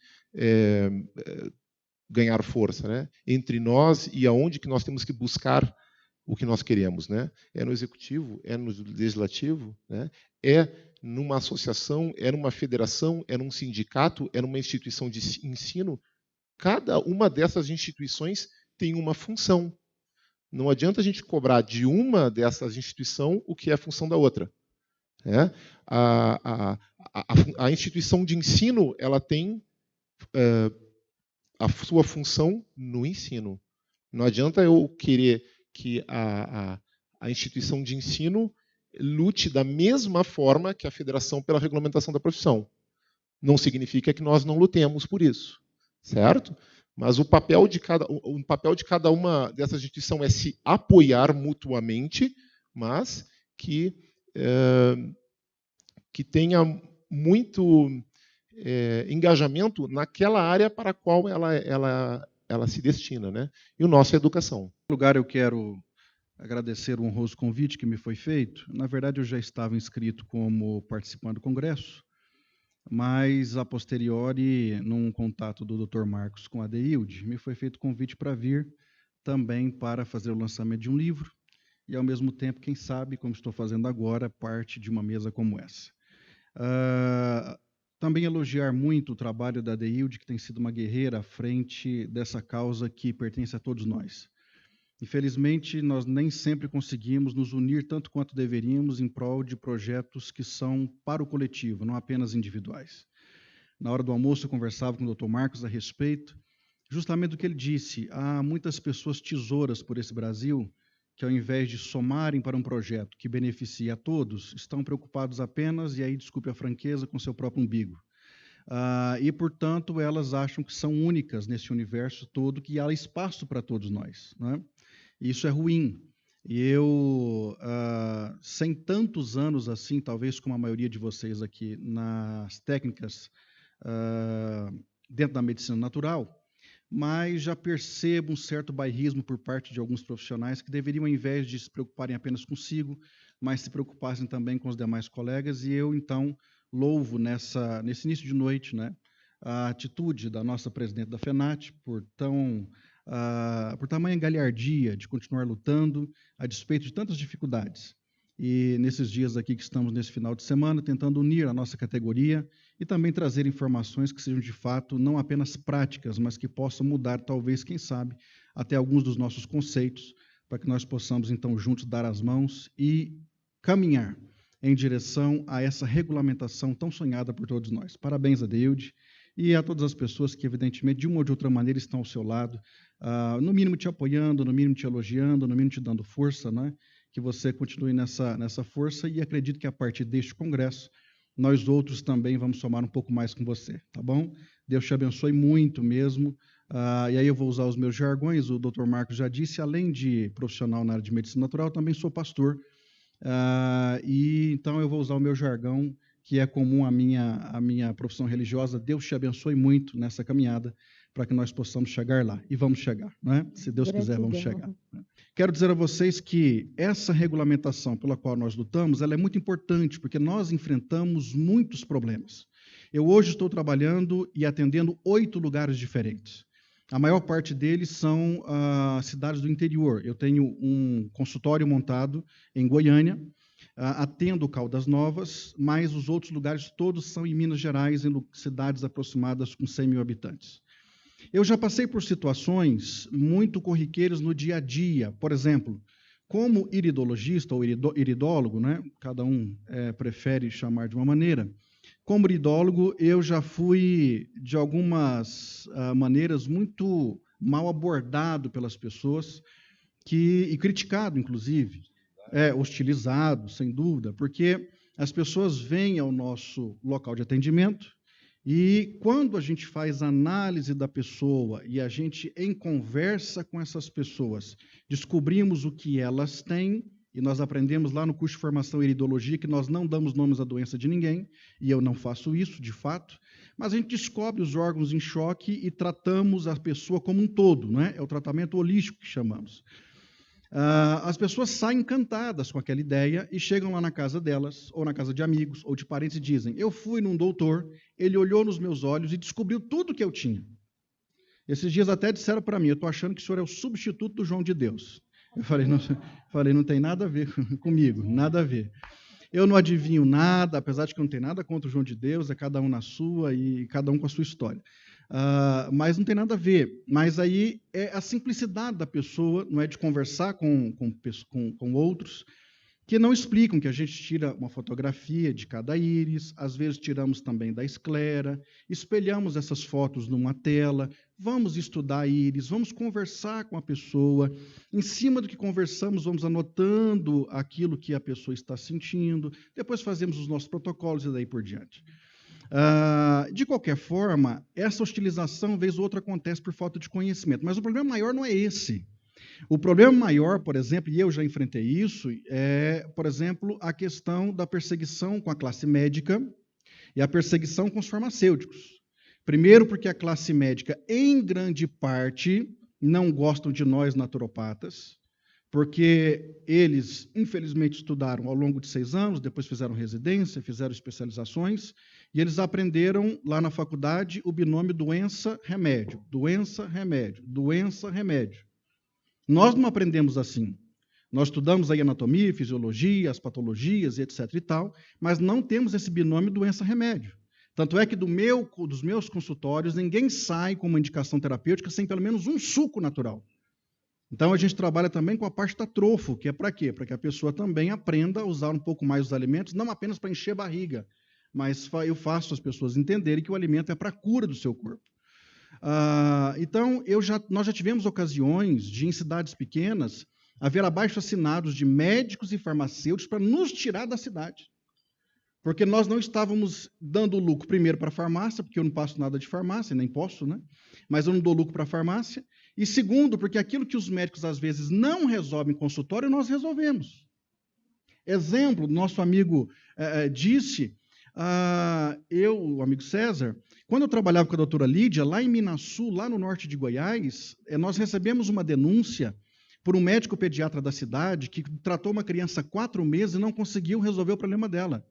ganhar força, né? Entre nós e aonde que nós temos que buscar o que nós queremos, né? É no executivo, é no legislativo, né? É numa associação, é numa federação, é num sindicato, é numa instituição de ensino. Cada uma dessas instituições tem uma função. Não adianta a gente cobrar de uma dessas instituições o que é a função da outra, né? A instituição de ensino, ela tem a sua função no ensino. Não adianta eu querer que a instituição de ensino lute da mesma forma que a federação pela regulamentação da profissão. Não significa que nós não lutemos por isso, certo? Mas o papel de cada uma dessas instituições é se apoiar mutuamente, mas que tenha muito engajamento naquela área para a qual ela se destina, né? E o nosso é a educação. Em lugar, eu quero agradecer o honroso convite que me foi feito. Na verdade, eu já estava inscrito como participante do congresso, mas, a posteriori, num contato do Dr. Marcos com a Adeilde, me foi feito convite para vir também para fazer o lançamento de um livro e, ao mesmo tempo, quem sabe, como estou fazendo agora, parte de uma mesa como essa. Também elogiar muito o trabalho da Adeilde, que tem sido uma guerreira à frente dessa causa que pertence a todos nós. Infelizmente, nós nem sempre conseguimos nos unir tanto quanto deveríamos em prol de projetos que são para o coletivo, não apenas individuais. Na hora do almoço, eu conversava com o Dr. Marcos a respeito, justamente do que ele disse. Há muitas pessoas tesouras por esse Brasil que, ao invés de somarem para um projeto que beneficie a todos, estão preocupados apenas, e aí, desculpe a franqueza, com seu próprio umbigo. E, portanto, elas acham que são únicas nesse universo todo, que há espaço para todos nós, né? Isso é ruim. E eu, sem tantos anos assim, talvez como a maioria de vocês aqui, nas técnicas dentro da medicina natural, mas já percebo um certo bairrismo por parte de alguns profissionais que deveriam, ao invés de se preocuparem apenas consigo, mas se preocupassem também com os demais colegas. E eu, então, louvo nesse início de noite, né, a atitude da nossa presidente da FENAT por tamanha galhardia de continuar lutando a despeito de tantas dificuldades. E nesses dias aqui que estamos nesse final de semana, tentando unir a nossa categoria e também trazer informações que sejam de fato não apenas práticas, mas que possam mudar, talvez, quem sabe, até alguns dos nossos conceitos, para que nós possamos, então, juntos dar as mãos e caminhar em direção a essa regulamentação tão sonhada por todos nós. Parabéns, Adeilde, e a todas as pessoas que, evidentemente, de uma ou de outra maneira estão ao seu lado, no mínimo te apoiando, no mínimo te elogiando, no mínimo te dando força, né? Que você continue nessa força, e acredito que a partir deste congresso, nós outros também vamos somar um pouco mais com você, tá bom? Deus te abençoe muito mesmo. E aí eu vou usar os meus jargões, o Dr. Marcos já disse, além de profissional na área de medicina natural, eu também sou pastor, e então eu vou usar o meu jargão, que é comum à minha profissão religiosa. Deus te abençoe muito nessa caminhada, para que nós possamos chegar lá. E vamos chegar, né? Se Deus quiser, vamos chegar. Quero dizer a vocês que essa regulamentação pela qual nós lutamos, ela é muito importante, porque nós enfrentamos muitos problemas. Eu hoje estou trabalhando e atendendo 8 lugares diferentes. A maior parte deles são cidades do interior. Eu tenho um consultório montado em Goiânia, atendo Caldas Novas, mas os outros lugares todos são em Minas Gerais, em cidades aproximadas com 100 mil habitantes. Eu já passei por situações muito corriqueiras no dia a dia. Por exemplo, como iridologista ou iridólogo, né? Cada um prefere chamar de uma maneira. Como iridólogo, eu já fui, de algumas maneiras, muito mal abordado pelas pessoas e criticado, inclusive. Hostilizado, sem dúvida, porque as pessoas vêm ao nosso local de atendimento e, quando a gente faz análise da pessoa e a gente, em conversa com essas pessoas, descobrimos o que elas têm, e nós aprendemos lá no curso de formação em iridologia que nós não damos nomes à doença de ninguém, e eu não faço isso, de fato, mas a gente descobre os órgãos em choque e tratamos a pessoa como um todo, não é? É o tratamento holístico que chamamos. As pessoas saem encantadas com aquela ideia e chegam lá na casa delas, ou na casa de amigos, ou de parentes, e dizem: eu fui num doutor, ele olhou nos meus olhos e descobriu tudo que eu tinha. Esses dias até disseram para mim: eu estou achando que o senhor é o substituto do João de Deus. Eu falei, não tem nada a ver comigo, nada a ver. Eu não adivinho nada, apesar de que eu não tenho nada contra o João de Deus, é cada um na sua e cada um com a sua história. Mas não tem nada a ver. Mas aí é a simplicidade da pessoa, não é, de conversar com outros, que não explicam que a gente tira uma fotografia de cada íris, às vezes tiramos também da esclera, espelhamos essas fotos numa tela, vamos estudar íris, vamos conversar com a pessoa, em cima do que conversamos, vamos anotando aquilo que a pessoa está sentindo, depois fazemos os nossos protocolos e daí por diante. De qualquer forma, essa hostilização, vez ou outra, acontece por falta de conhecimento. Mas o problema maior não é esse. O problema maior, por exemplo, e eu já enfrentei isso, é, por exemplo, a questão da perseguição com a classe médica e a perseguição com os farmacêuticos. Primeiro, porque a classe médica, em grande parte, não gostam de nós naturopatas, porque eles, infelizmente, estudaram ao longo de 6 anos, depois fizeram residência, fizeram especializações, e eles aprenderam lá na faculdade o binômio doença-remédio, doença-remédio, doença-remédio. Nós não aprendemos assim. Nós estudamos aí anatomia, fisiologia, as patologias, etc. e tal, mas não temos esse binômio doença-remédio. Tanto é que dos meus consultórios, ninguém sai com uma indicação terapêutica sem pelo menos um suco natural. Então, a gente trabalha também com a parte da trofo, que é para quê? Para que a pessoa também aprenda a usar um pouco mais os alimentos, não apenas para encher a barriga, mas eu faço as pessoas entenderem que o alimento é para a cura do seu corpo. Então, nós já tivemos ocasiões de, em cidades pequenas, haver abaixo-assinados de médicos e farmacêuticos para nos tirar da cidade. Porque nós não estávamos dando lucro, primeiro, para a farmácia, porque eu não passo nada de farmácia, nem posso, né? Mas eu não dou lucro para a farmácia. E segundo, porque aquilo que os médicos, às vezes, não resolvem em consultório, nós resolvemos. Exemplo, nosso amigo disse, o amigo César, quando eu trabalhava com a doutora Lídia, lá em Minasul, lá no norte de Goiás, nós recebemos uma denúncia por um médico pediatra da cidade que tratou uma criança há 4 meses e não conseguiu resolver o problema dela.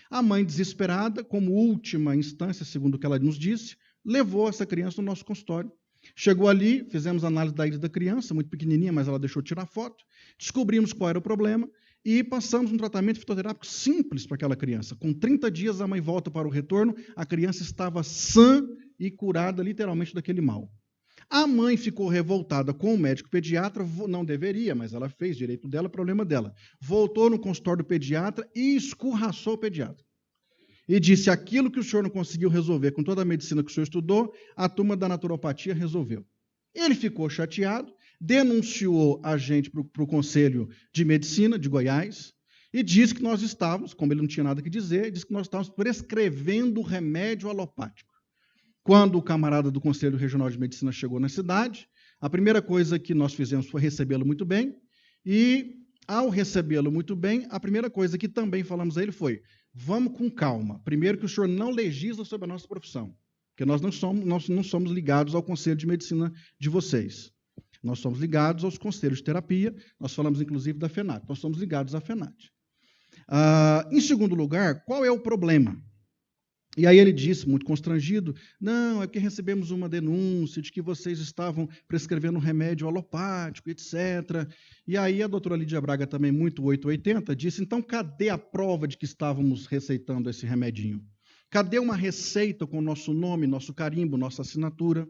A mãe, desesperada, como última instância, segundo o que ela nos disse, levou essa criança no nosso consultório. Chegou ali, fizemos análise da íris da criança, muito pequenininha, mas ela deixou tirar foto, descobrimos qual era o problema e passamos um tratamento fitoterápico simples para aquela criança. Com 30 dias, a mãe volta para o retorno, a criança estava sã e curada, literalmente, daquele mal. A mãe ficou revoltada com o médico pediatra, não deveria, mas ela fez, direito dela, problema dela. Voltou no consultório do pediatra e escurraçou o pediatra. E disse, aquilo que o senhor não conseguiu resolver com toda a medicina que o senhor estudou, a turma da naturopatia resolveu. Ele ficou chateado, denunciou a gente para o Conselho de Medicina de Goiás e disse que nós estávamos, como ele não tinha nada que dizer, disse que nós estávamos prescrevendo remédio alopático. Quando o camarada do Conselho Regional de Medicina chegou na cidade, a primeira coisa que nós fizemos foi recebê-lo muito bem, e, ao recebê-lo muito bem, a primeira coisa que também falamos a ele foi, vamos com calma. Primeiro que o senhor não legisla sobre a nossa profissão, porque nós não somos ligados ao Conselho de Medicina de vocês. Nós somos ligados aos conselhos de terapia, nós falamos inclusive da FENAT, nós somos ligados à FENAT. Em segundo lugar, qual é o problema? E aí ele disse, muito constrangido, não, é porque recebemos uma denúncia de que vocês estavam prescrevendo remédio alopático, etc. E aí a doutora Lídia Braga, também muito 880, disse, então cadê a prova de que estávamos receitando esse remedinho? Cadê uma receita com o nosso nome, nosso carimbo, nossa assinatura?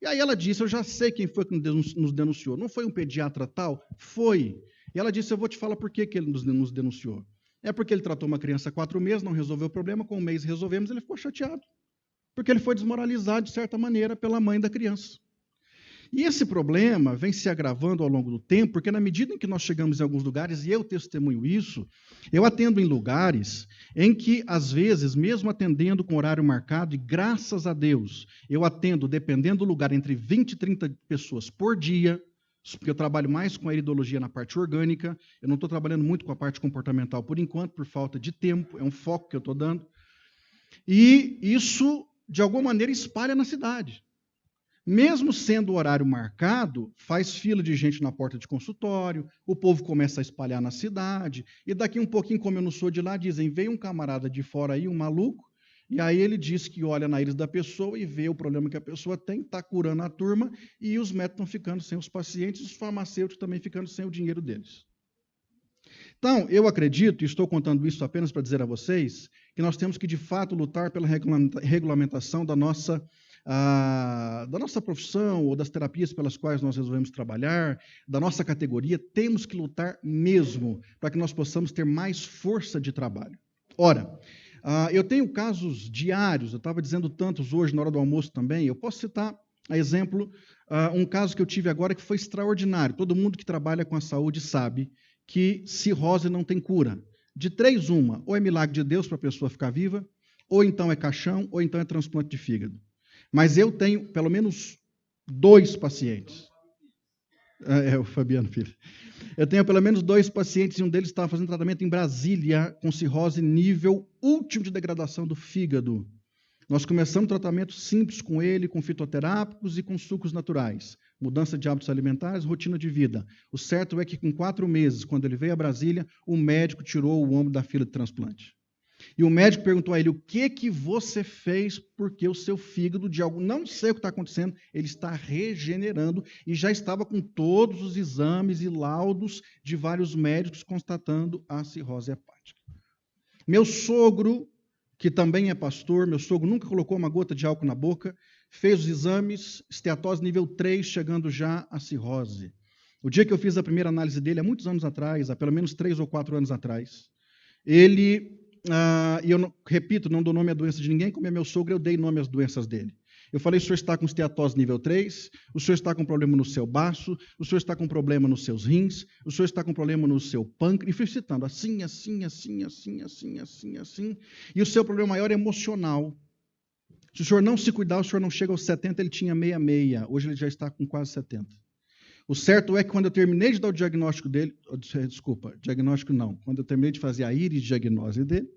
E aí ela disse, eu já sei quem foi que nos denunciou. Não foi um pediatra tal? Foi. E ela disse, eu vou te falar por que ele nos denunciou. É porque ele tratou uma criança há 4 meses, não resolveu o problema, com 1 mês resolvemos, ele ficou chateado. Porque ele foi desmoralizado, de certa maneira, pela mãe da criança. E esse problema vem se agravando ao longo do tempo, porque na medida em que nós chegamos em alguns lugares, e eu testemunho isso, eu atendo em lugares em que, às vezes, mesmo atendendo com horário marcado, e graças a Deus, eu atendo, dependendo do lugar, entre 20 e 30 pessoas por dia, porque eu trabalho mais com a iridologia na parte orgânica, eu não estou trabalhando muito com a parte comportamental por enquanto, por falta de tempo, é um foco que eu estou dando. E isso, de alguma maneira, espalha na cidade. Mesmo sendo o horário marcado, faz fila de gente na porta de consultório, o povo começa a espalhar na cidade, e daqui um pouquinho, como eu não sou de lá, dizem, veio um camarada de fora aí, um maluco, e aí ele diz que olha na íris da pessoa e vê o problema que a pessoa tem, está curando a turma, e os médicos estão ficando sem os pacientes, os farmacêuticos também ficando sem o dinheiro deles. Então, eu acredito, e estou contando isso apenas para dizer a vocês, que nós temos que, de fato, lutar pela regulamentação da nossa profissão, ou das terapias pelas quais nós resolvemos trabalhar, da nossa categoria, temos que lutar mesmo, para que nós possamos ter mais força de trabalho. Ora, eu tenho casos diários, eu estava dizendo tantos hoje na hora do almoço também, eu posso citar, a exemplo, um caso que eu tive agora que foi extraordinário. Todo mundo que trabalha com a saúde sabe que cirrose não tem cura. De 3, uma, ou é milagre de Deus para a pessoa ficar viva, ou então é caixão, ou então é transplante de fígado. Mas eu tenho pelo menos 2 pacientes. O Fabiano Filho. Eu tenho pelo menos 2 pacientes e um deles estava fazendo tratamento em Brasília com cirrose nível último de degradação do fígado. Nós começamos tratamento simples com ele, com fitoterápicos e com sucos naturais. Mudança de hábitos alimentares, rotina de vida. O certo é que com 4 meses, quando ele veio a Brasília, o médico tirou o homem da fila de transplante. E o médico perguntou a ele, o que você fez porque o seu fígado, de algo, não sei o que está acontecendo, ele está regenerando e já estava com todos os exames e laudos de vários médicos constatando a cirrose hepática. Meu sogro, que também é pastor, meu sogro nunca colocou uma gota de álcool na boca, fez os exames, esteatose nível 3, chegando já à cirrose. O dia que eu fiz a primeira análise dele, há muitos anos atrás, há pelo menos 3 ou 4 anos atrás, ele... e eu repito, não dou nome à doença de ninguém, como é meu sogro, eu dei nome às doenças dele. Eu falei, o senhor está com esteatose nível 3, o senhor está com problema no seu baço, o senhor está com problema nos seus rins, o senhor está com problema no seu pâncreas, e fui citando assim, assim, assim, assim, assim, assim, assim, e o seu problema maior é emocional. Se o senhor não se cuidar, o senhor não chega aos 70, ele tinha 66, hoje ele já está com quase 70. O certo é que quando eu terminei de dar o diagnóstico dele, diagnóstico não, quando eu terminei de fazer a íris diagnose dele,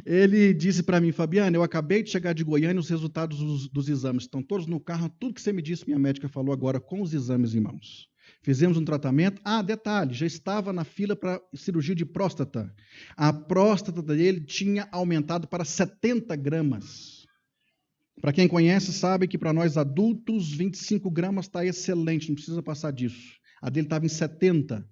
ele disse para mim, Fabiano, eu acabei de chegar de Goiânia, os resultados dos exames estão todos no carro, tudo que você me disse, minha médica falou agora com os exames em mãos. Fizemos um tratamento, detalhe, já estava na fila para cirurgia de próstata. A próstata dele tinha aumentado para 70 gramas. Para quem conhece, sabe que para nós adultos, 25 gramas está excelente, não precisa passar disso. A dele estava em 70.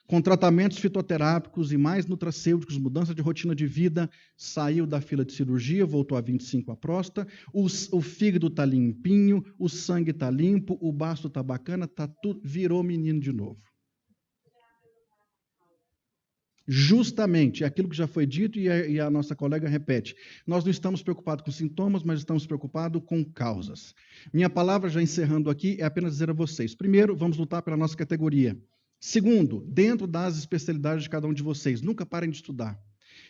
Com tratamentos fitoterápicos e mais nutracêuticos, mudança de rotina de vida, saiu da fila de cirurgia, voltou a 25 a próstata, o fígado está limpinho, o sangue está limpo, o baço está bacana, tá tudo, virou menino de novo. Justamente, é aquilo que já foi dito e a nossa colega repete. Nós não estamos preocupados com sintomas, mas estamos preocupados com causas. Minha palavra, já encerrando aqui, é apenas dizer a vocês. Primeiro, vamos lutar pela nossa categoria. Segundo, dentro das especialidades de cada um de vocês, nunca parem de estudar.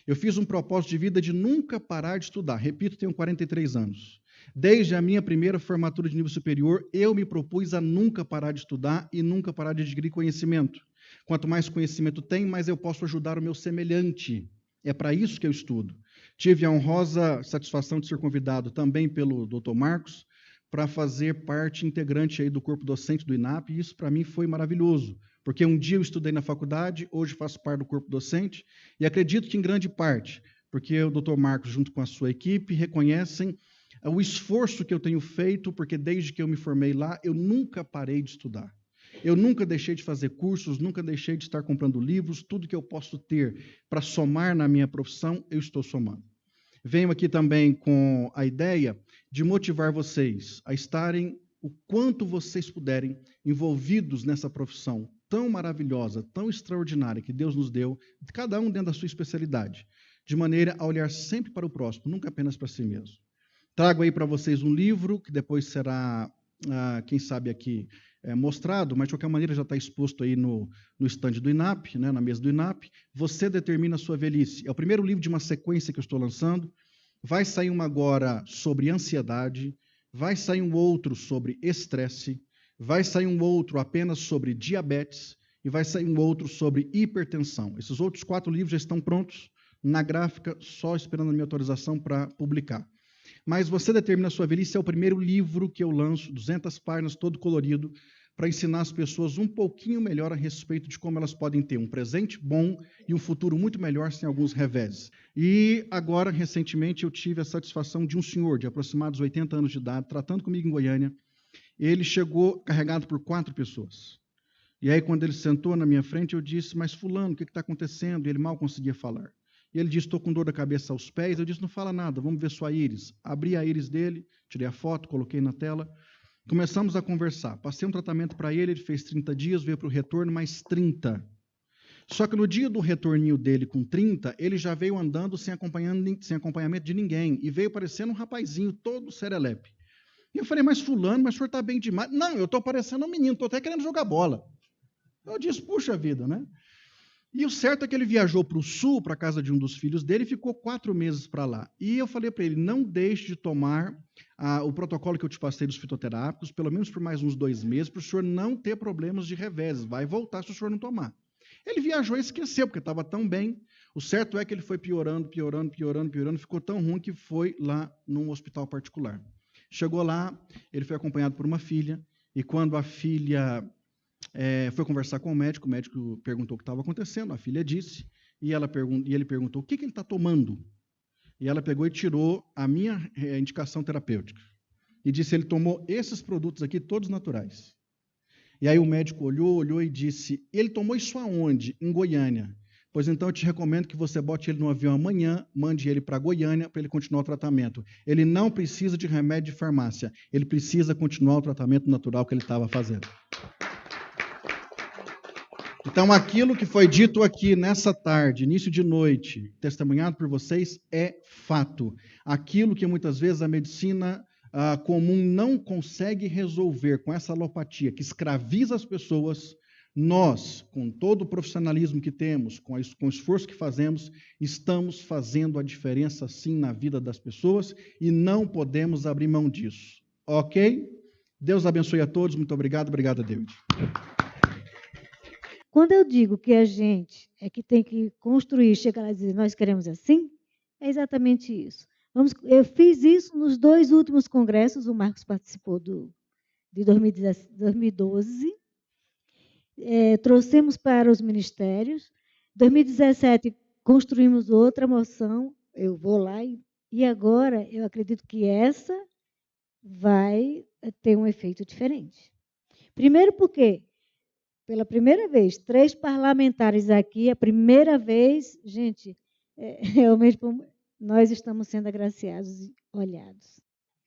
Eu fiz um propósito de vida de nunca parar de estudar. Repito, tenho 43 anos. Desde a minha primeira formatura de nível superior, eu me propus a nunca parar de estudar e nunca parar de adquirir conhecimento. Quanto mais conhecimento tem, mais eu posso ajudar o meu semelhante. É para isso que eu estudo. Tive a honrosa satisfação de ser convidado também pelo Dr. Marcos para fazer parte integrante aí do corpo docente do INAP, e isso para mim foi maravilhoso. Porque um dia eu estudei na faculdade, hoje faço parte do corpo docente, e acredito que em grande parte, porque o Dr. Marcos, junto com a sua equipe, reconhecem o esforço que eu tenho feito, porque desde que eu me formei lá, eu nunca parei de estudar. Eu nunca deixei de fazer cursos, nunca deixei de estar comprando livros, tudo que eu posso ter para somar na minha profissão, eu estou somando. Venho aqui também com a ideia de motivar vocês a estarem o quanto vocês puderem envolvidos nessa profissão tão maravilhosa, tão extraordinária que Deus nos deu, cada um dentro da sua especialidade, de maneira a olhar sempre para o próximo, nunca apenas para si mesmo. Trago aí para vocês um livro que depois será, quem sabe aqui, mostrado, mas de qualquer maneira já está exposto aí no estande do INAP, né, na mesa do INAP. Você determina a sua velhice. É o primeiro livro de uma sequência que eu estou lançando. Vai sair uma agora sobre ansiedade, vai sair um outro sobre estresse, vai sair um outro apenas sobre diabetes e vai sair um outro sobre hipertensão. Esses outros 4 livros já estão prontos na gráfica, só esperando a minha autorização para publicar. Mas Você Determina a Sua Velhice é o primeiro livro que eu lanço, 200 páginas, todo colorido, para ensinar as pessoas um pouquinho melhor a respeito de como elas podem ter um presente bom e um futuro muito melhor sem alguns reveses. E agora, recentemente, eu tive a satisfação de um senhor de aproximados 80 anos de idade, tratando comigo em Goiânia. Ele chegou carregado por 4 pessoas. E aí, quando ele sentou na minha frente, eu disse, mas fulano, o que está acontecendo? E ele mal conseguia falar. E ele disse, estou com dor da cabeça aos pés. Eu disse, não fala nada, vamos ver sua íris. Abri a íris dele, tirei a foto, coloquei na tela. Começamos a conversar. Passei um tratamento para ele, ele fez 30 dias, veio para o retorno, mais 30. Só que no dia do retorninho dele com 30, ele já veio andando sem acompanhamento de ninguém. E veio parecendo um rapazinho todo serelepe. E eu falei, mas fulano, mas o senhor está bem demais. Não, eu estou parecendo um menino, estou até querendo jogar bola. Eu disse, puxa vida, né? E o certo é que ele viajou para o sul, para a casa de um dos filhos dele, e ficou 4 meses para lá. E eu falei para ele, não deixe de tomar o protocolo que eu te passei dos fitoterápicos, pelo menos por mais uns 2 meses, para o senhor não ter problemas de reveses. Vai voltar se o senhor não tomar. Ele viajou e esqueceu, porque estava tão bem. O certo é que ele foi piorando, ficou tão ruim que foi lá num hospital particular. Chegou lá, ele foi acompanhado por uma filha, e quando a filha foi conversar com o médico perguntou o que estava acontecendo, a filha disse, e ele perguntou, o que ele está tomando? E ela pegou e tirou a minha indicação terapêutica. E disse, ele tomou esses produtos aqui, todos naturais. E aí o médico olhou e disse, ele tomou isso aonde? Em Goiânia. Pois então eu te recomendo que você bote ele no avião amanhã, mande ele para Goiânia para ele continuar o tratamento. Ele não precisa de remédio de farmácia, ele precisa continuar o tratamento natural que ele estava fazendo. Então, aquilo que foi dito aqui nessa tarde, início de noite, testemunhado por vocês, é fato. Aquilo que muitas vezes a medicina comum não consegue resolver com essa alopatia que escraviza as pessoas, nós, com todo o profissionalismo que temos, com o esforço que fazemos, estamos fazendo a diferença sim na vida das pessoas e não podemos abrir mão disso. Ok? Deus abençoe a todos. Muito obrigado. Obrigado, David. Quando eu digo que a gente é que tem que construir, chegar lá e dizer, nós queremos assim, é exatamente isso. Eu fiz isso nos 2 últimos congressos, o Marcos participou de 2012, trouxemos para os ministérios, em 2017 construímos outra moção, eu vou lá, e agora eu acredito que essa vai ter um efeito diferente. Primeiro porque, pela primeira vez, 3 parlamentares aqui, a primeira vez, gente, realmente nós estamos sendo agraciados e olhados.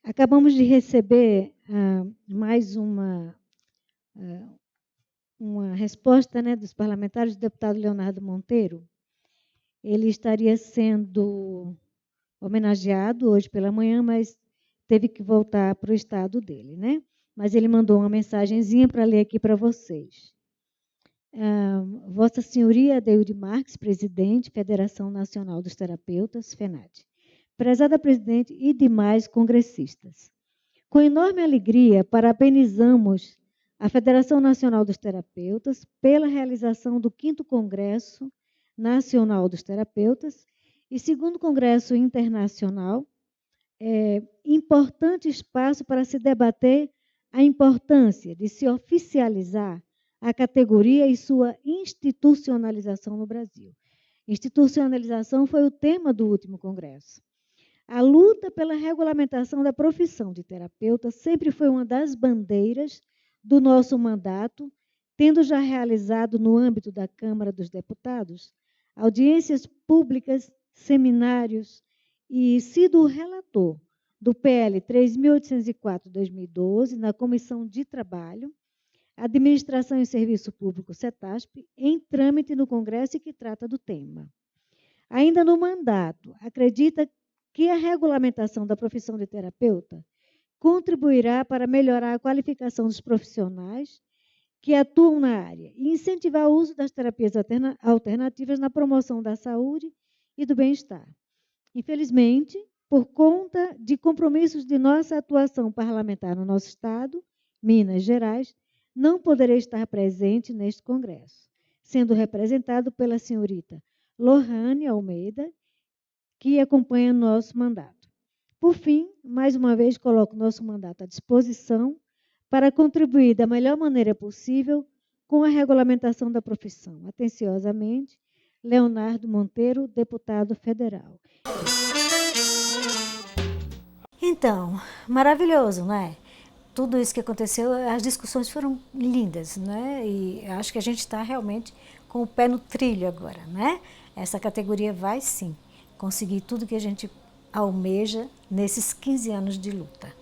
Acabamos de receber mais uma resposta, né, dos parlamentares do deputado Leonardo Monteiro. Ele estaria sendo homenageado hoje pela manhã, mas teve que voltar para o estado dele, né? Mas ele mandou uma mensagenzinha para ler aqui para vocês. Vossa Senhoria Adeilde Marques, presidente, Federação Nacional dos Terapeutas, FENAT. Prezada presidente e demais congressistas. Com enorme alegria, parabenizamos a Federação Nacional dos Terapeutas pela realização do 5º Congresso Nacional dos Terapeutas e 2º Congresso Internacional, importante espaço para se debater a importância de se oficializar a categoria e sua institucionalização no Brasil. Institucionalização foi o tema do último congresso. A luta pela regulamentação da profissão de terapeuta sempre foi uma das bandeiras do nosso mandato, tendo já realizado no âmbito da Câmara dos Deputados audiências públicas, seminários e sido o relator do PL 3.804/2012 na Comissão de Trabalho, Administração e Serviço Público, CETASP, em trâmite no Congresso e que trata do tema. Ainda no mandato, acredita que a regulamentação da profissão de terapeuta contribuirá para melhorar a qualificação dos profissionais que atuam na área e incentivar o uso das terapias alternativas na promoção da saúde e do bem-estar. Infelizmente, por conta de compromissos de nossa atuação parlamentar no nosso Estado, Minas Gerais, não poderei estar presente neste congresso, sendo representado pela senhorita Lohane Almeida, que acompanha nosso mandato. Por fim, mais uma vez, coloco nosso mandato à disposição para contribuir da melhor maneira possível com a regulamentação da profissão. Atenciosamente, Leonardo Monteiro, deputado federal. Então, maravilhoso, não é? Tudo isso que aconteceu, as discussões foram lindas, né? E acho que a gente está realmente com o pé no trilho agora, né? Essa categoria vai, sim, conseguir tudo que a gente almeja nesses 15 anos de luta.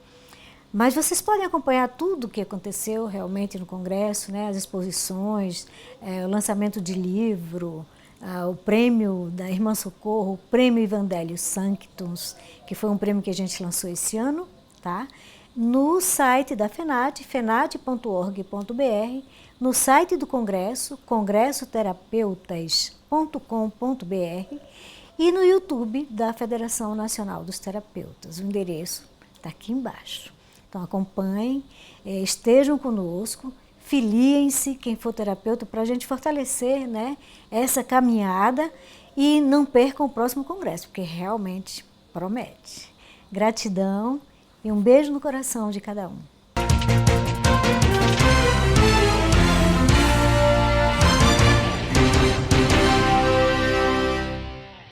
Mas vocês podem acompanhar tudo o que aconteceu realmente no Congresso, né? As exposições, o lançamento de livro, o prêmio da Irmã Socorro, o prêmio Evangelho Sanctus, que foi um prêmio que a gente lançou esse ano, tá? no site da FENAT, fenat.org.br, no site do Congresso, congressoterapeutas.com.br, e no YouTube da Federação Nacional dos Terapeutas. O endereço está aqui embaixo. Então acompanhem, estejam conosco, filiem-se, quem for terapeuta, para a gente fortalecer, né, essa caminhada e não percam o próximo congresso, porque realmente promete. Gratidão e um beijo no coração de cada um.